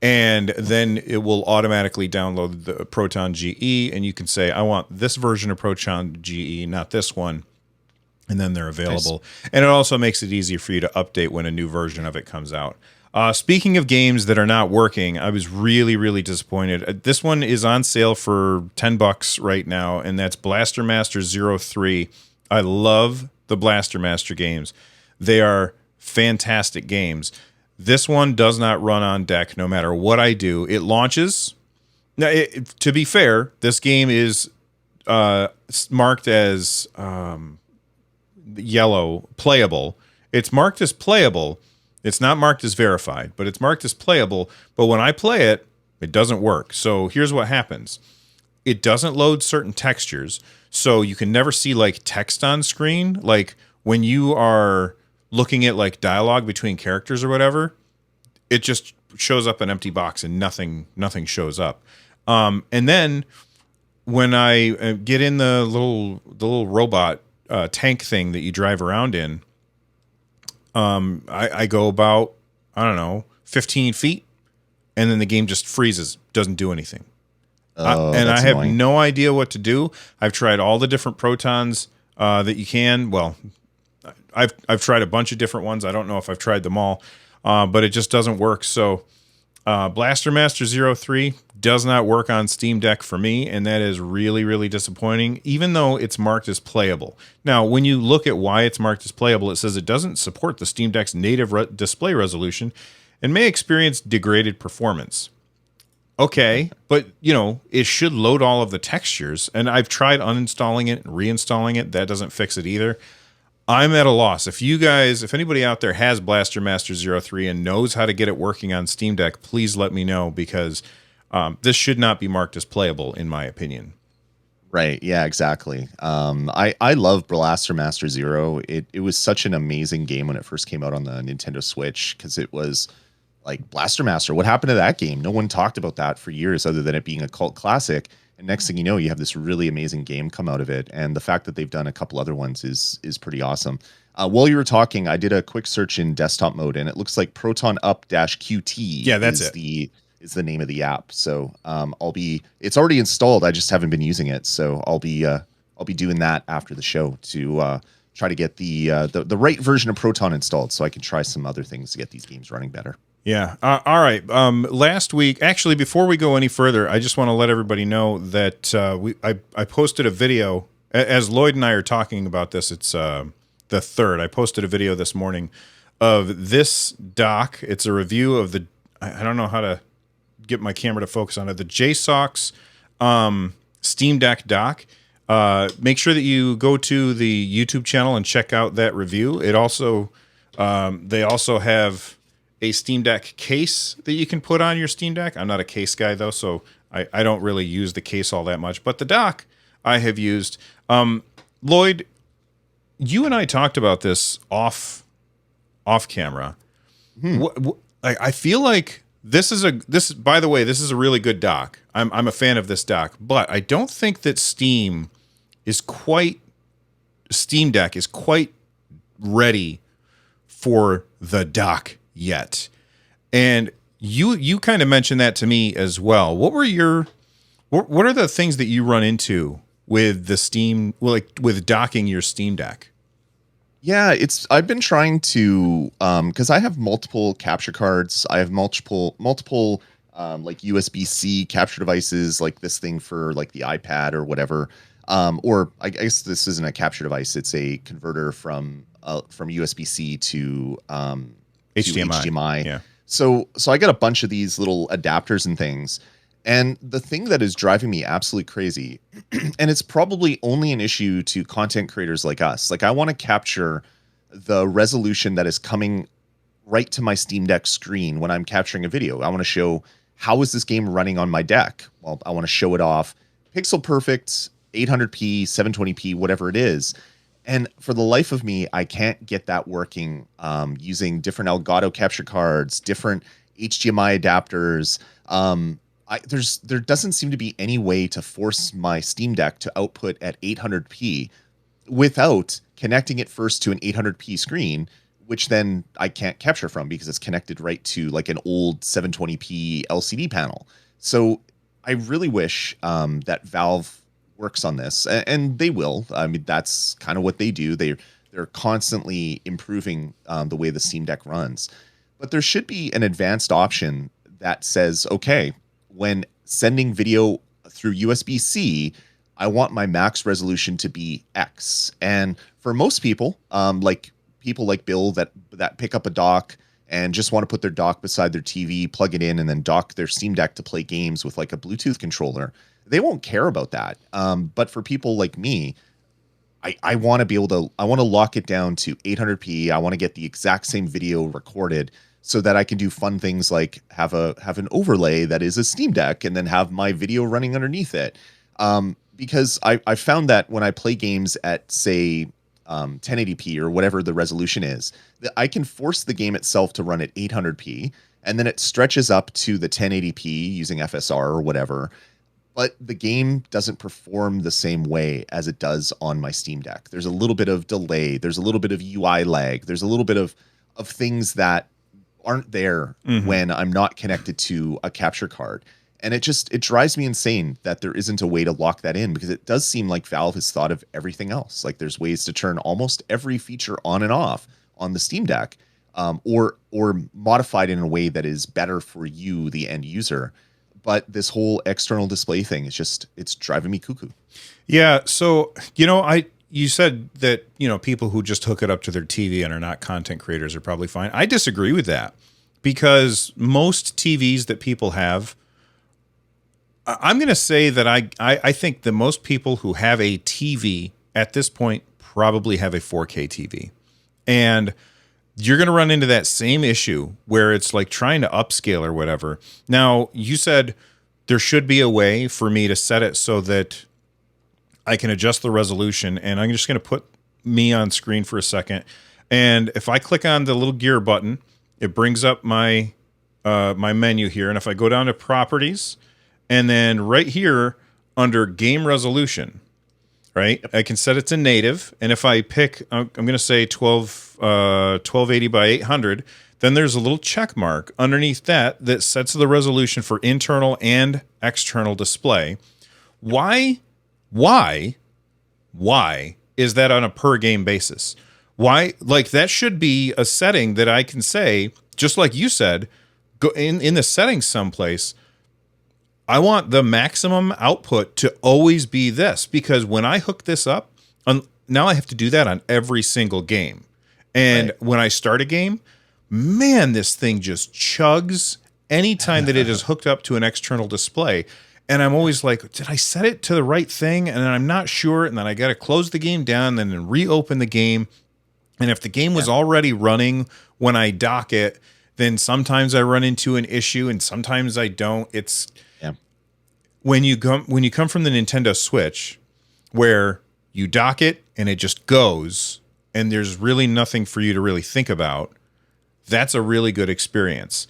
And then it will automatically download the Proton GE, and you can say, I want this version of Proton GE, not this one. And then they're available. Nice. And it also makes it easier for you to update when a new version of it comes out. Speaking of games that are not working, I was really, really disappointed. This one is on sale for $10 right now, and that's Blaster Master 03. I love the Blaster Master games. They are fantastic games. This one does not run on deck no matter what I do. It launches. Now, to be fair, this game is marked as yellow, playable. It's marked as playable. It's not marked as verified, but it's marked as playable. But when I play it, it doesn't work. So here's what happens. It doesn't load certain textures. So you can never see like text on screen. Like when you are looking at like dialogue between characters or whatever, it just shows up an empty box and nothing shows up. And then when I get in the little robot tank thing that you drive around in, I go about, I don't know, 15 feet, and then the game just freezes, doesn't do anything. And I have annoying. No idea what to do. I've tried all the different Protons that you can. Well, I've tried a bunch of different ones. I don't know if I've tried them all, but it just doesn't work. So Blaster Master 03 does not work on Steam Deck for me, and that is really, really disappointing, even though it's marked as playable. Now, when you look at why it's marked as playable, it says it doesn't support the Steam Deck's native display resolution and may experience degraded performance. Okay, but, it should load all of the textures, and I've tried uninstalling it and reinstalling it. That doesn't fix it either. I'm at a loss. If anybody out there has Blaster Master 03 and knows how to get it working on Steam Deck, please let me know, because this should not be marked as playable, in my opinion. Right. Yeah, exactly. I love Blaster Master Zero. It was such an amazing game when it first came out on the Nintendo Switch, because it was like, Blaster Master, what happened to that game? No one talked about that for years, other than it being a cult classic. And next thing you know, you have this really amazing game come out of it. And the fact that they've done a couple other ones is pretty awesome. While you were talking, I did a quick search in desktop mode, and it looks like Proton Up -QT is the name of the app. So it's already installed. I just haven't been using it. So I'll be doing that after the show to try to get the right version of Proton installed so I can try some other things to get these games running better. Yeah. All right. Last week, actually, before we go any further, I just want to let everybody know that I posted a video as Lloyd and I are talking about this. It's the 3rd. I posted a video this morning of this dock. It's a review of the. I don't know how to get my camera to focus on it. The JSOX Steam Deck dock. Make sure that you go to the YouTube channel and check out that review. It also they also have a Steam Deck case that you can put on your Steam Deck. I'm not a case guy though, so I don't really use the case all that much. But the dock I have used. Lloyd, you and I talked about this off camera. I feel like by the way, this is a really good dock. I'm a fan of this dock, but I don't think that Steam Deck is quite ready for the dock yet. And you kind of mentioned that to me as well. What are the things that you run into with the Steam, with docking your Steam Deck? Yeah, I've been trying to because I have multiple capture cards. I have multiple like USB-C capture devices, like this thing for like the iPad or whatever. Or I guess this isn't a capture device; it's a converter from USB-C to HDMI. Yeah. So I got a bunch of these little adapters and things. And the thing that is driving me absolutely crazy, and it's probably only an issue to content creators like us. Like I want to capture the resolution that is coming right to my Steam Deck screen when I'm capturing a video. I want to show how is this game running on my deck. Well, I want to show it off pixel perfect, 800p, 720p, whatever it is. And for the life of me, I can't get that working using different Elgato capture cards, different HDMI adapters. There doesn't seem to be any way to force my Steam Deck to output at 800p without connecting it first to an 800p screen, which then I can't capture from because it's connected right to like an old 720p LCD panel. So I really wish that Valve works on this, and they will. I mean, that's kind of what they do. They're constantly improving the way the Steam Deck runs. But there should be an advanced option that says, okay, when sending video through USB-C, I want my max resolution to be X. And for most people, like Bill that pick up a dock and just want to put their dock beside their TV, plug it in, and then dock their Steam Deck to play games with like a Bluetooth controller, they won't care about that. But for people like me, I want to be able to, I want to lock it down to 800p. I want to get the exact same video recorded so that I can do fun things like have an overlay that is a Steam Deck and then have my video running underneath it. Because I found that when I play games at, say, 1080p or whatever the resolution is, that I can force the game itself to run at 800p, and then it stretches up to the 1080p using FSR or whatever. But the game doesn't perform the same way as it does on my Steam Deck. There's a little bit of delay. There's a little bit of UI lag. There's a little bit of things that aren't there when I'm not connected to a capture card. And it drives me insane that there isn't a way to lock that in, because it does seem like Valve has thought of everything else. Like there's ways to turn almost every feature on and off on the Steam Deck, or modified in a way that is better for you, the end user. But this whole external display thing is it's driving me cuckoo. Yeah. So, you said that, people who just hook it up to their TV and are not content creators are probably fine. I disagree with that, because most TVs that people have, I'm going to say that I think that most people who have a TV at this point probably have a 4K TV. And you're going to run into that same issue where it's like trying to upscale or whatever. Now, you said there should be a way for me to set it so that I can adjust the resolution, and I'm just going to put me on screen for a second. And if I click on the little gear button, it brings up my my menu here. And if I go down to properties, and then right here under game resolution, right, I can set it to native. And if I pick, I'm going to say 1280 by 800, then there's a little check mark underneath that sets the resolution for internal and external display. Why is that on a per game basis. Why? Like that should be a setting that I can say, just like you said, go in the settings someplace. I want the maximum output to always be this, because when I hook this up, now I have to do that on every single game. And when I start a game, man, this thing just chugs anytime that it is hooked up to an external display. And I'm always like, did I set it to the right thing? And then I'm not sure. And then I got to close the game down and then reopen the game. And if the game was already running when I dock it, then sometimes I run into an issue and sometimes I don't. It's when you come from the Nintendo Switch, where you dock it and it just goes and there's really nothing for you to really think about. That's a really good experience.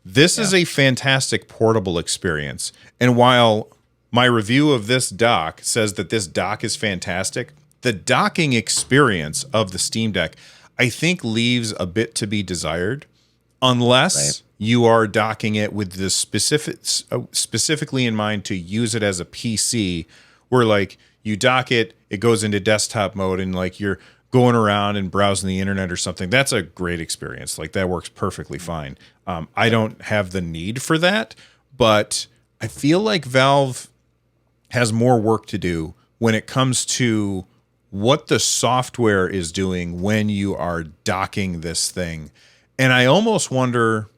This is a fantastic portable experience. And while my review of this dock says that this dock is fantastic, the docking experience of the Steam Deck, I think, leaves a bit to be desired, unless you are docking it with the specifically in mind to use it as a PC, where like you dock it, it goes into desktop mode, and like you're going around and browsing the internet or something. That's a great experience. Like that works perfectly fine. I don't have the need for that, but I feel like Valve has more work to do when it comes to what the software is doing when you are docking this thing. And I almost wonder,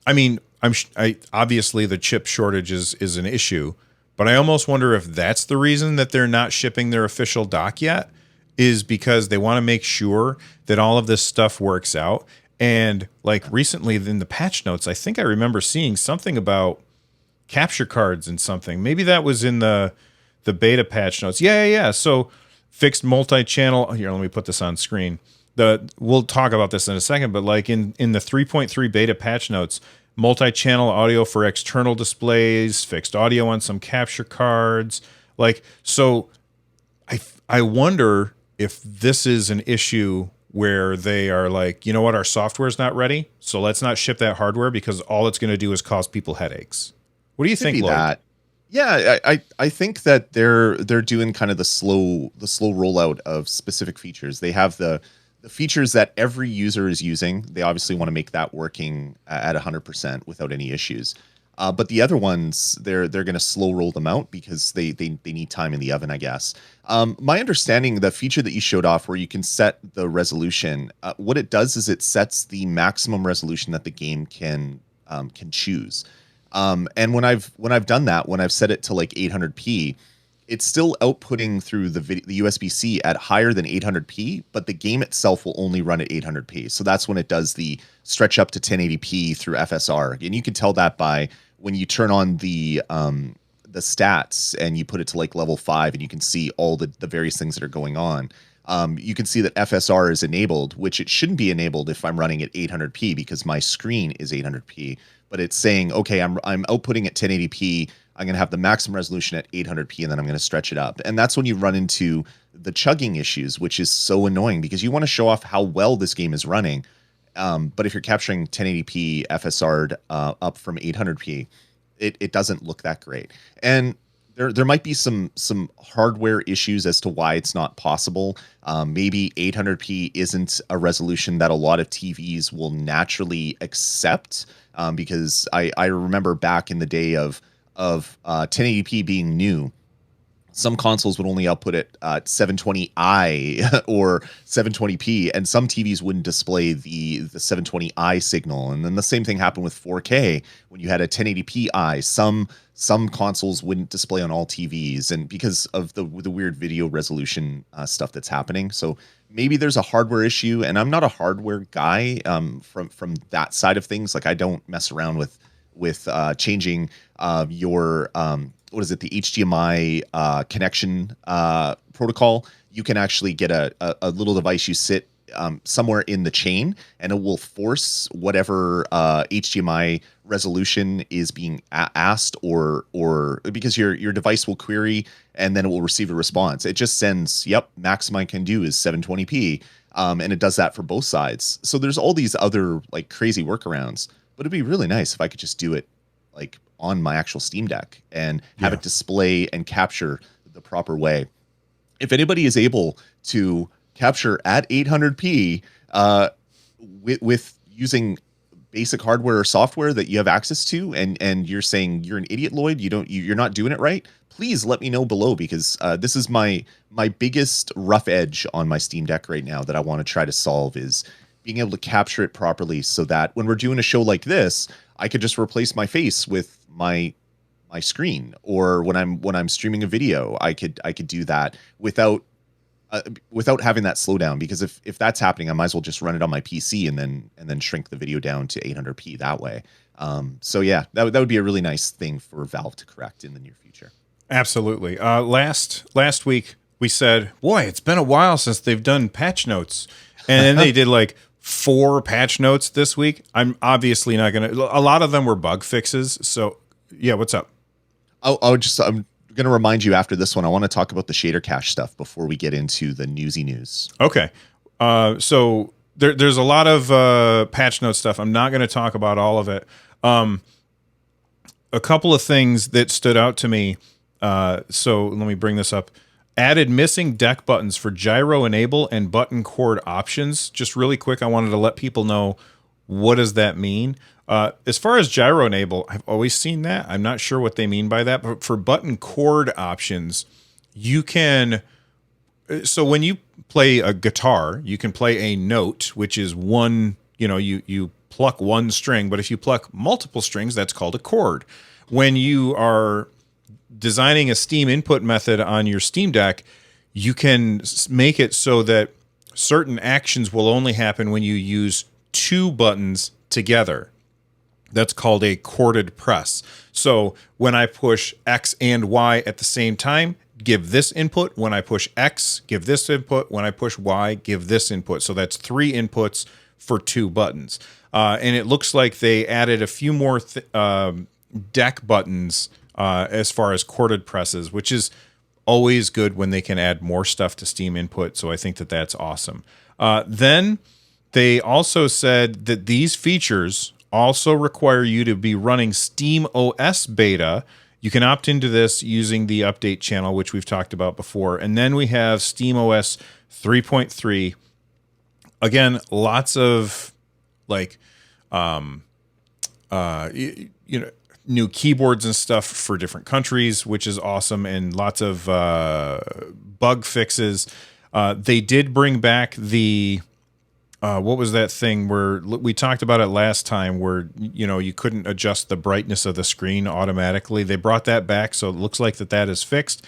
I mean, I obviously the chip shortage is an issue, but I almost wonder if that's the reason that they're not shipping their official dock yet, is because they want to make sure that all of this stuff works out. And like recently in the patch notes, I think I remember seeing something about capture cards and something. Maybe that was in the beta patch notes. Yeah. So fixed multi-channel. Here, let me put this on screen. We'll talk about this in a second, but like in the 3.3 beta patch notes, multi-channel audio for external displays, fixed audio on some capture cards. Like, so I wonder if this is an issue where they are like, you know what, our software is not ready, so let's not ship that hardware because all it's going to do is cause people headaches. What do you think, Lloyd? That. Yeah, I think that they're doing kind of the slow rollout of specific features. They have the features that every user is using. They obviously want to make that working at 100% without any issues. But the other ones, they're going to slow roll them out because they need time in the oven, I guess. My understanding, the feature that you showed off where you can set the resolution, what it does is it sets the maximum resolution that the game can choose. And when I've done that, when I've set it to like 800p, it's still outputting through the USB-C at higher than 800p, but the game itself will only run at 800p. So that's when it does the stretch up to 1080p through FSR. And you can tell that by when you turn on the stats and you put it to like level 5 and you can see all the various things that are going on. You can see that FSR is enabled, which it shouldn't be enabled if I'm running at 800p because my screen is 800p. But it's saying, okay, I'm outputting at 1080p. I'm going to have the maximum resolution at 800p, and then I'm going to stretch it up. And that's when you run into the chugging issues, which is so annoying because you want to show off how well this game is running. But if you're capturing 1080p FSR'd up from 800p, it doesn't look that great. And there might be some hardware issues as to why it's not possible. Maybe 800p isn't a resolution that a lot of TVs will naturally accept, because I remember back in the day of 1080p being new, some consoles would only output it at 720i or 720p, and some TVs wouldn't display the 720i signal. And then the same thing happened with 4K when you had a 1080p. Some consoles wouldn't display on all TVs, and because of the weird video resolution stuff that's happening. So maybe there's a hardware issue, and I'm not a hardware guy from that side of things. Like I don't mess around with changing your what is it, the HDMI connection protocol. You can actually get a little device you sit somewhere in the chain, and it will force whatever HDMI resolution is being asked, or because your device will query and then it will receive a response. It just sends, yep, max I can do is 720p, and it does that for both sides. So there's all these other like crazy workarounds, but it'd be really nice if I could just do it like on my actual Steam Deck and have it display and capture the proper way. if anybody is able to capture at 800p with using basic hardware or software that you have access to, and you're saying you're an idiot, Lloyd, you're not doing it right, please let me know below, because this is my biggest rough edge on my Steam Deck right now that I want to try to solve, is being able to capture it properly so that when we're doing a show like this, I could just replace my face with my screen, or when I'm streaming a video, I could do that without having that slowdown, because if that's happening, I might as well just run it on my PC and then shrink the video down to 800p that way. So yeah, that would be a really nice thing for Valve to correct in the near future. Absolutely. Last week we said, boy, it's been a while since they've done patch notes, and then they did like 4 patch notes this week. I'm obviously not gonna. A lot of them were bug fixes. So yeah, what's up? I'm going to remind you after this one, I want to talk about the shader cache stuff before we get into the newsy news. Okay. So there's a lot of patch note stuff. I'm not going to talk about all of it. A couple of things that stood out to me. So let me bring this up. Added missing deck buttons for gyro enable and button chord options. Just really quick, I wanted to let people know, what does that mean? As far as gyro enable, I've always seen that. I'm not sure what they mean by that. But for button chord options, you can... So when you play a guitar, you can play a note, which is one... You pluck one string. But if you pluck multiple strings, that's called a chord. When you are designing a Steam input method on your Steam Deck, you can make it so that certain actions will only happen when you use 2 buttons together. That's called a chorded press. So when I push X and Y at the same time, give this input. When I push X, give this input. When I push Y, give this input. So that's 3 inputs for 2 buttons. And it looks like they added a few more deck buttons as far as chorded presses, which is always good when they can add more stuff to Steam input. So I think that that's awesome. Then they also said that these features also require you to be running Steam OS beta. You can opt into this using the update channel, which we've talked about before. And then we have Steam OS 3.3. Again, lots of like, new keyboards and stuff for different countries, which is awesome, and lots of bug fixes. They did bring back the what was that thing where we talked about it last time, where you couldn't adjust the brightness of the screen automatically. They brought that back, so it looks like that is fixed.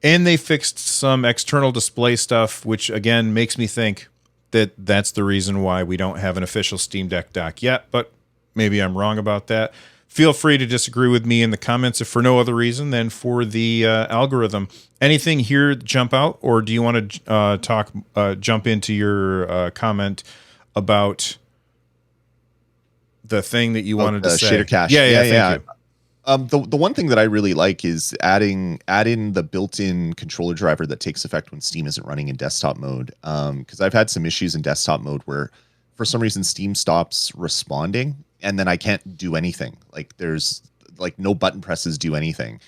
And they fixed some external display stuff, which again makes me think that that's the reason why we don't have an official Steam Deck dock yet, but maybe I'm wrong about that. Feel free to disagree with me in the comments, if for no other reason than for the algorithm. Anything here jump out, or do you want to jump into your comment about the thing that you wanted to say? Shader cache. Yeah. Thank you. The one thing that I really like is add in the built-in controller driver that takes effect when Steam isn't running in desktop mode. Because I've had some issues in desktop mode where, for some reason, Steam stops responding, and then I can't do anything. Like there's like no button presses do anything.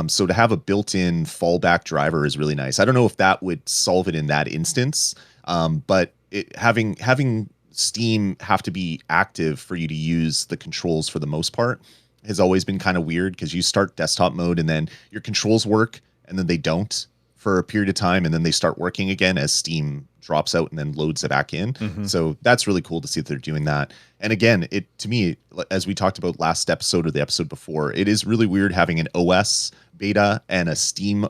So to have a built-in fallback driver is really nice. I don't know if that would solve it in that instance, but having Steam have to be active for you to use the controls for the most part has always been kind of weird, because you start desktop mode and then your controls work and then they don't for a period of time, and then they start working again as Steam drops out and then loads it back in. Mm-hmm. So that's really cool to see that they're doing that. And again, to me, as we talked about last episode or the episode before, it is really weird having an OS beta and a Steam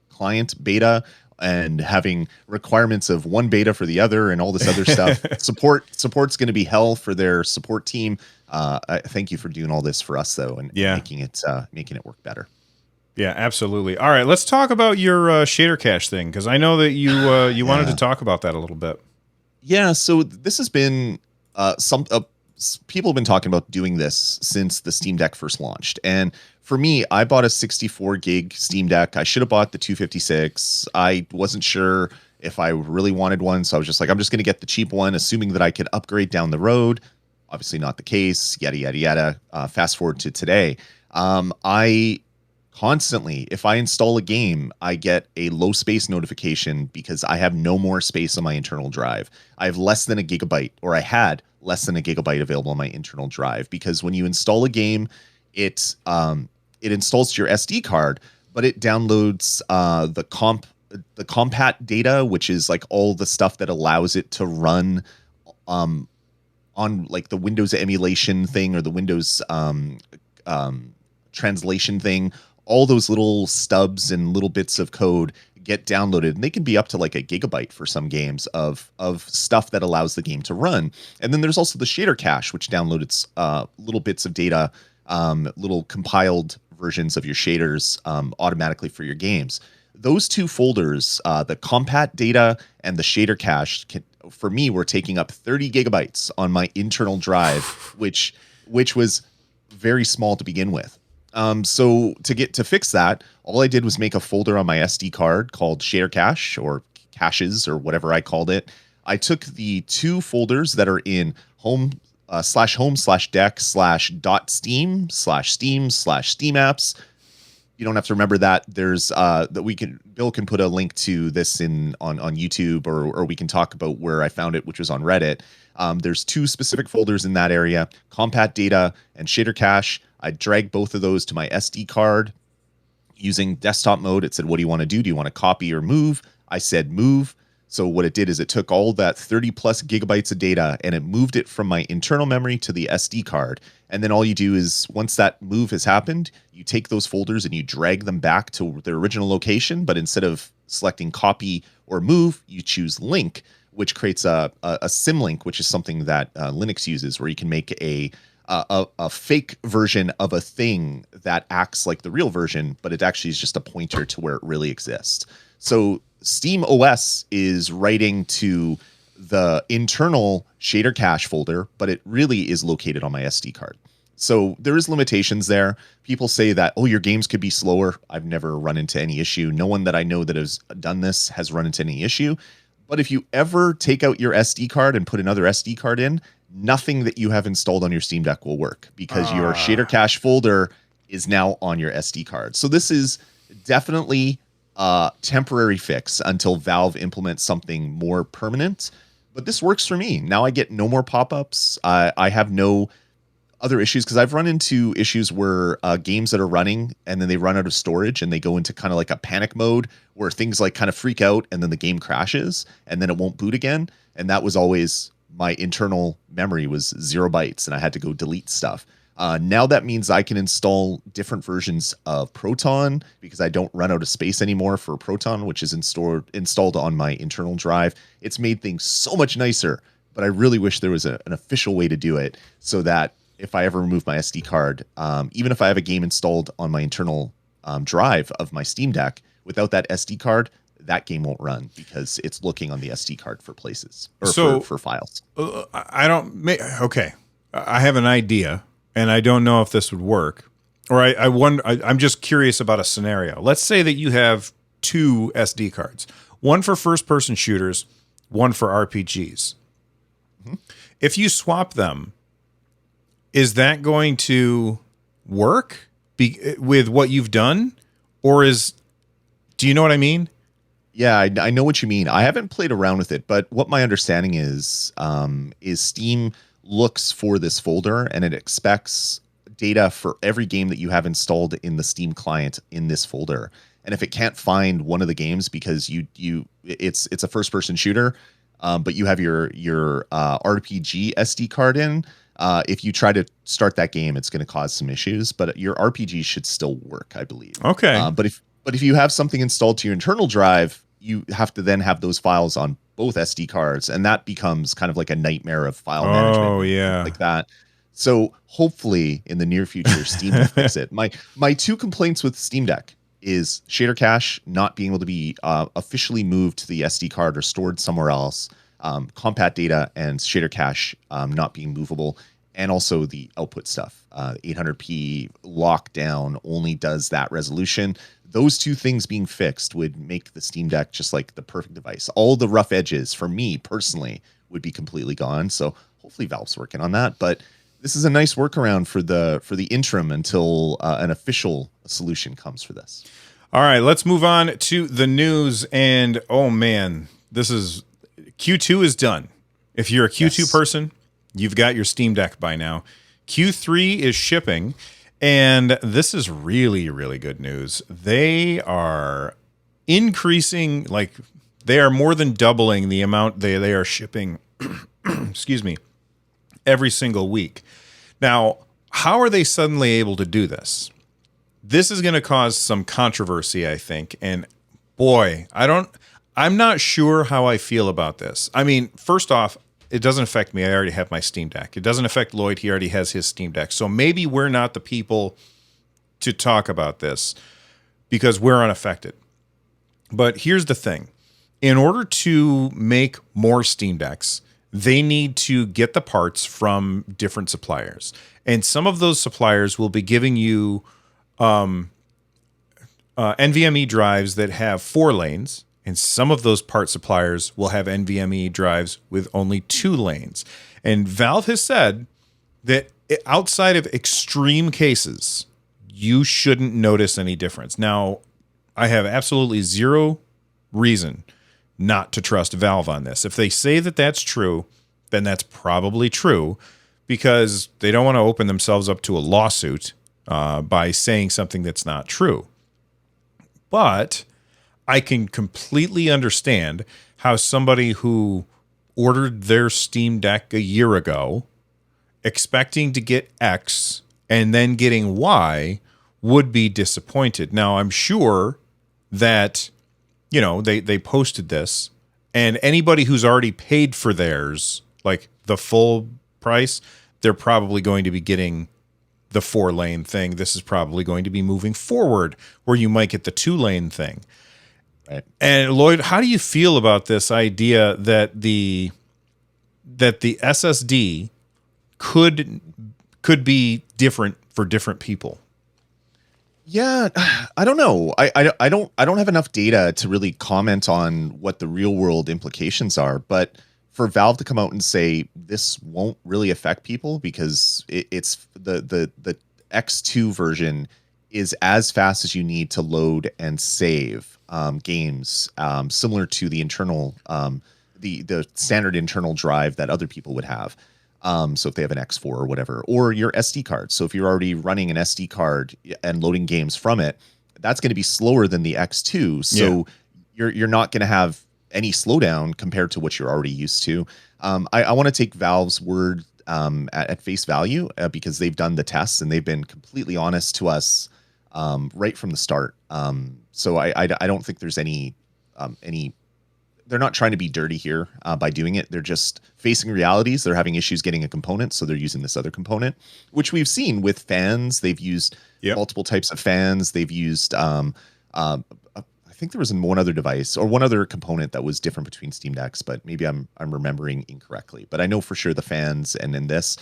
client beta, and having requirements of one beta for the other and all this other stuff. Support's going to be hell for their support team. Thank you for doing all this for us, though, and making it work better. Yeah, absolutely. All right, let's talk about your shader cache thing, because I know that you wanted to talk about that a little bit. Yeah, so this has been people have been talking about doing this since the Steam Deck first launched. And for me, I bought a 64 gig Steam Deck. I should have bought the 256. I wasn't sure if I really wanted one, so I was just like, I'm just going to get the cheap one, assuming that I could upgrade down the road. Obviously not the case, yada, yada, yada. Fast forward to today. I constantly. If I install a game, I get a low space notification because I have no more space on my internal drive. I have less than a gigabyte, or I had less than a gigabyte available on my internal drive, because when you install a game, it installs to your SD card, but it downloads the compat data, which is like all the stuff that allows it to run um, on like the Windows emulation thing or the Windows translation thing. All those little stubs and little bits of code get downloaded, and they can be up to like a gigabyte for some games of stuff that allows the game to run. And then there's also the shader cache, which downloads little bits of data, little compiled versions of your shaders automatically for your games. Those two folders, the compat data and the shader cache, for me, were taking up 30 gigabytes on my internal drive, which was very small to begin with. So to fix that, all I did was make a folder on my SD card called shader cache, or caches, or whatever I called it. I took the two folders that are in home /home/deck /.steam/steam/steam apps. You don't have to remember that. There's Bill can put a link to this on YouTube, or we can talk about where I found it, which was on Reddit. There's two specific folders in that area: compat data and shader cache. I dragged both of those to my SD card using desktop mode. It said, what do you want to do? Do you want to copy or move? I said move. So what it did is it took all that 30 plus gigabytes of data and it moved it from my internal memory to the SD card. And then all you do is, once that move has happened, you take those folders and you drag them back to their original location. But instead of selecting copy or move, you choose link, which creates a symlink, which is something that Linux uses, where you can make a fake version of a thing that acts like the real version, but it actually is just a pointer to where it really exists. So Steam OS is writing to the internal shader cache folder, but it really is located on my SD card. So there is limitations there. People say that, oh, your games could be slower. I've never run into any issue. No one that I know that has done this has run into any issue. But if you ever take out your SD card and put another SD card in, nothing that you have installed on your Steam Deck will work, because your shader cache folder is now on your SD card. So this is definitely a temporary fix until Valve implements something more permanent. But this works for me. Now I get no more pop-ups. I have no other issues, because I've run into issues where games that are running and then they run out of storage and they go into kind of like a panic mode where things like kind of freak out and then the game crashes and then it won't boot again. And that was always my internal memory was 0 bytes and I had to go delete stuff. Now that means I can install different versions of Proton, because I don't run out of space anymore for Proton, which is installed on my internal drive. It's made things so much nicer, but I really wish there was an official way to do it, so that if I ever remove my SD card, even if I have a game installed on my internal drive of my Steam Deck, without that SD card, that game won't run, because it's looking on the SD card for places, or for files. Okay. I have an idea, and I don't know if this would work. Or I wonder, I'm just curious about a scenario. Let's say that you have two SD cards, one for first-person shooters, one for RPGs. Mm-hmm. If you swap them, is that going to work with what you've done? Or do you know what I mean? Yeah, I know what you mean. I haven't played around with it, but what my understanding is Steam looks for this folder and it expects data for every game that you have installed in the Steam client in this folder. And if it can't find one of the games because it's a first-person shooter, but you have your RPG SD card in, if you try to start that game, it's going to cause some issues. But your RPG should still work, I believe. Okay. But if you have something installed to your internal drive, you have to then have those files on both SD cards, and that becomes kind of like a nightmare of file management. Oh yeah, like that. So hopefully in the near future, Steam will fix it. My two complaints with Steam Deck is shader cache not being able to be officially moved to the SD card or stored somewhere else, compat data and shader cache not being movable, and also the output stuff. 800p lockdown only does that resolution. Those two things being fixed would make the Steam Deck just like the perfect device. All the rough edges for me personally would be completely gone. So hopefully Valve's working on that. But this is a nice workaround for the interim until an official a solution comes for this. All right, let's move on to the news. And oh man, this is Q2 is done. If you're a Q2 person, you've got your Steam Deck by now. Q3 is shipping, and this is really, really good news. They are increasing, like they are more than doubling the amount they are shipping, excuse me, every single week. Now, how are they suddenly able to do this? This is going to cause some controversy, I think. And boy, I'm not sure how I feel about this. I mean, first off, it doesn't affect me. I already have my Steam Deck. It doesn't affect Lloyd. He already has his Steam Deck. So maybe we're not the people to talk about this because we're unaffected. But here's the thing. In order to make more Steam Decks, they need to get the parts from different suppliers. And some of those suppliers will be giving you NVMe drives that have 4 lanes, and some of those part suppliers will have NVMe drives with only 2 lanes. And Valve has said that outside of extreme cases, you shouldn't notice any difference. Now, I have absolutely zero reason not to trust Valve on this. If they say that that's true, then that's probably true because they don't want to open themselves up to a lawsuit by saying something that's not true. But I can completely understand how somebody who ordered their Steam Deck a year ago, expecting to get X and then getting Y, would be disappointed. Now, I'm sure that, you know, they posted this, and anybody who's already paid for theirs, like the full price, they're probably going to be getting the 4-lane thing. This is probably going to be moving forward where you might get the 2-lane thing. Right. And Lloyd, how do you feel about this idea that the SSD could be different for different people? Yeah, I don't know. I don't have enough data to really comment on what the real world implications are, but for Valve to come out and say this won't really affect people because it's the X2 version is as fast as you need to load and save games, similar to the internal the standard internal drive that other people would have. So if they have an X4 or whatever, or your SD card. So if you're already running an SD card and loading games from it, that's going to be slower than the X2. So you're not going to have any slowdown compared to what you're already used to. I want to take Valve's word at face value because they've done the tests and they've been completely honest to us right from the start. So I don't think there's any they're not trying to be dirty here by doing it. They're just facing realities. They're having issues getting a component, so they're using this other component, which we've seen with fans. They've used multiple types of fans. They've used, I think there was one other device or one other component that was different between Steam Decks, but maybe I'm remembering incorrectly. But I know for sure the fans and in this,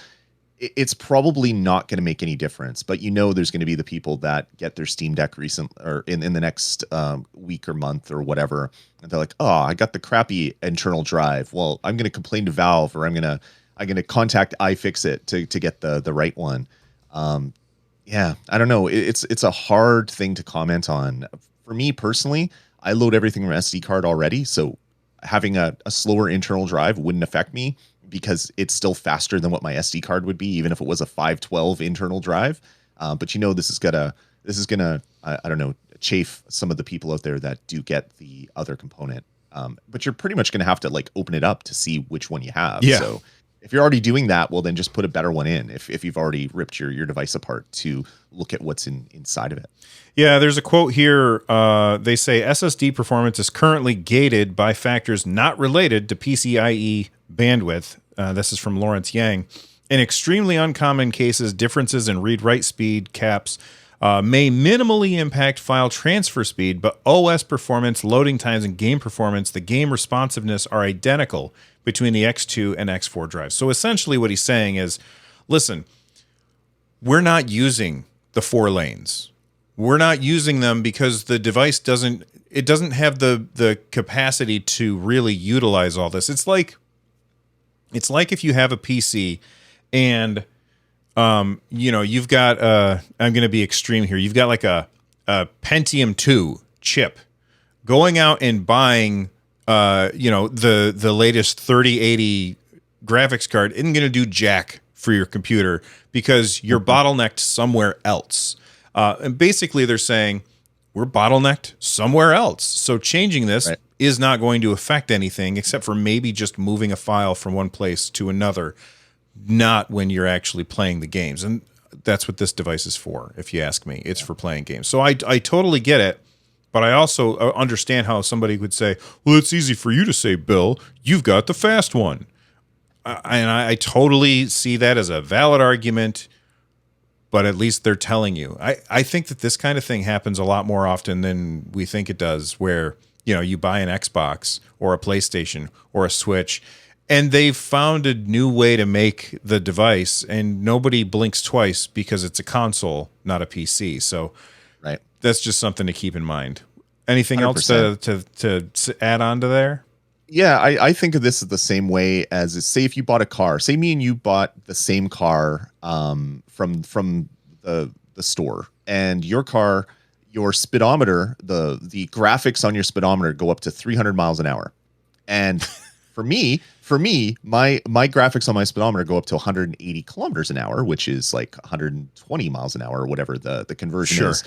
it's probably not going to make any difference. But you know, there's going to be the people that get their Steam Deck in the next week or month or whatever, and they're like, "Oh, I got the crappy internal drive. Well, I'm going to complain to Valve, or I'm going to contact iFixit to get the right one." Yeah, I don't know. It's a hard thing to comment on. For me personally, I load everything from SD card already, so having a slower internal drive wouldn't affect me, because it's still faster than what my SD card would be, even if it was a 512 internal drive. But you know, this is gonna, I don't know, chafe some of the people out there that do get the other component. But you're pretty much gonna have to like open it up to see which one you have. Yeah. So if you're already doing that, well, then just put a better one in. If you've already ripped your device apart to look at what's inside of it. Yeah, there's a quote here. They say SSD performance is currently gated by factors not related to PCIe bandwidth. This is from Lawrence Yang. In extremely uncommon cases, differences in read-write speed caps may minimally impact file transfer speed, but OS performance, loading times, and game performance, the game responsiveness are identical between the X2 and X4 drives. So essentially what he's saying is, listen, we're not using the 4 lanes. We're not using them because the device doesn't have the capacity to really utilize all this. It's like if you have a PC and you know, you've got I'm going to be extreme here. You've got like a a Pentium 2 chip, going out and buying the latest 3080 graphics card isn't going to do jack for your computer because you're bottlenecked somewhere else. And basically they're saying we're bottlenecked somewhere else. So changing this is not going to affect anything except for maybe just moving a file from one place to another, not when you're actually playing the games. And that's what this device is for, if you ask me. It's for playing games. So I totally get it. But I also understand how somebody would say, well, it's easy for you to say, Bill, you've got the fast one. And I totally see that as a valid argument, but at least they're telling you. I think that this kind of thing happens a lot more often than we think it does, where, you buy an Xbox or a PlayStation or a Switch, and they've found a new way to make the device, and nobody blinks twice because it's a console, not a PC. So that's just something to keep in mind. Anything 100%. Else to add on to there? Yeah, I think of this as the same way as, say, if you bought a car. Say me and you bought the same car from the store, and your car, your speedometer, the graphics on your speedometer go up to 300 miles an hour. And for me, my graphics on my speedometer go up to 180 kilometers an hour, which is like 120 miles an hour or whatever the conversion is.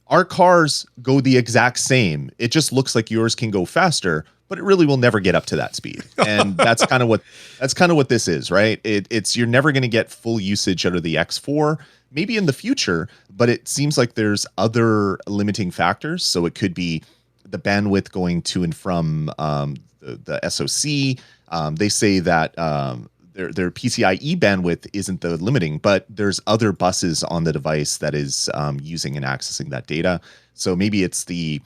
Our cars go the exact same. It just looks like yours can go faster, but it really will never get up to that speed. And that's kind of what this is, right? It's you're never going to get full usage out of the X4, maybe in the future, but it seems like there's other limiting factors. So it could be the bandwidth going to and from the SoC. They say that their PCIe bandwidth isn't the limiting, but there's other buses on the device that is using and accessing that data. So maybe it's the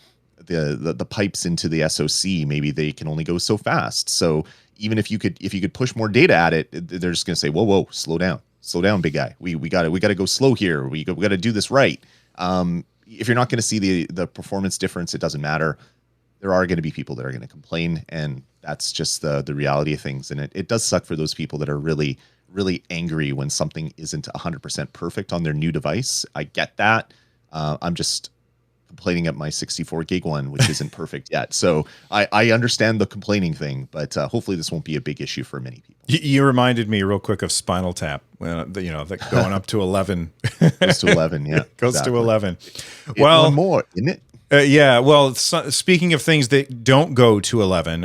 pipes into the SoC. Maybe they can only go so fast. So even if you could push more data at it, they're just going to say, whoa, slow down, big guy. We got to go slow here. We got to do this right. If you're not going to see the performance difference, it doesn't matter. There are going to be people that are going to complain, and that's just the reality of things. And it does suck for those people that are really, really angry when something isn't 100% perfect on their new device. I get that. I'm just complaining at my 64 gig one, which isn't perfect yet. So I understand the complaining thing, but hopefully this won't be a big issue for many people. You reminded me real quick of Spinal Tap, that going up to 11. Goes to 11, yeah. Goes to 11. Well, one more, isn't it? Yeah, well, speaking of things that don't go to 11,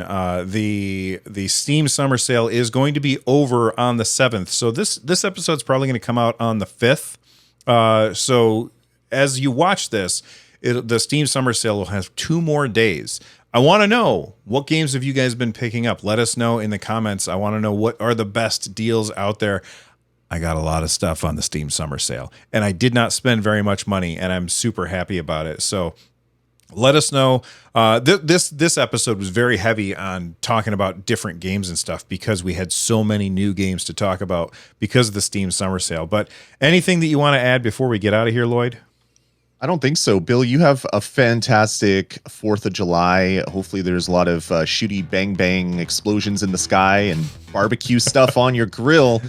the Steam Summer Sale is going to be over on the 7th. So this episode's probably going to come out on the 5th. So as you watch this, the Steam Summer Sale will have 2 more days. I want to know, what games have you guys been picking up? Let us know in the comments. I want to know what are the best deals out there. I got a lot of stuff on the Steam Summer Sale, and I did not spend very much money, and I'm super happy about it. So let us know. This episode was very heavy on talking about different games and stuff because we had so many new games to talk about because of the Steam Summer Sale. But anything that you want to add before we get out of here, Lloyd? I don't think so. Bill, you have a fantastic 4th of July. Hopefully there's a lot of shooty bang bang explosions in the sky and barbecue stuff on your grill,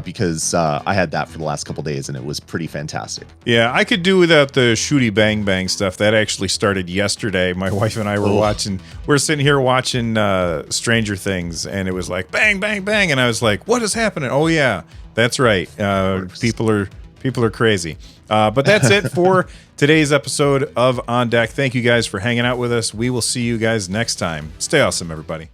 because I had that for the last couple days and it was pretty fantastic. Yeah, I could do without the shooty bang bang stuff. That actually started yesterday. My wife and I were we're sitting here watching Stranger Things, and it was like bang, bang, bang. And I was like, what is happening? Oh yeah, that's right. People are crazy. But that's it for today's episode of On Deck. Thank you guys for hanging out with us. We will see you guys next time. Stay awesome, everybody.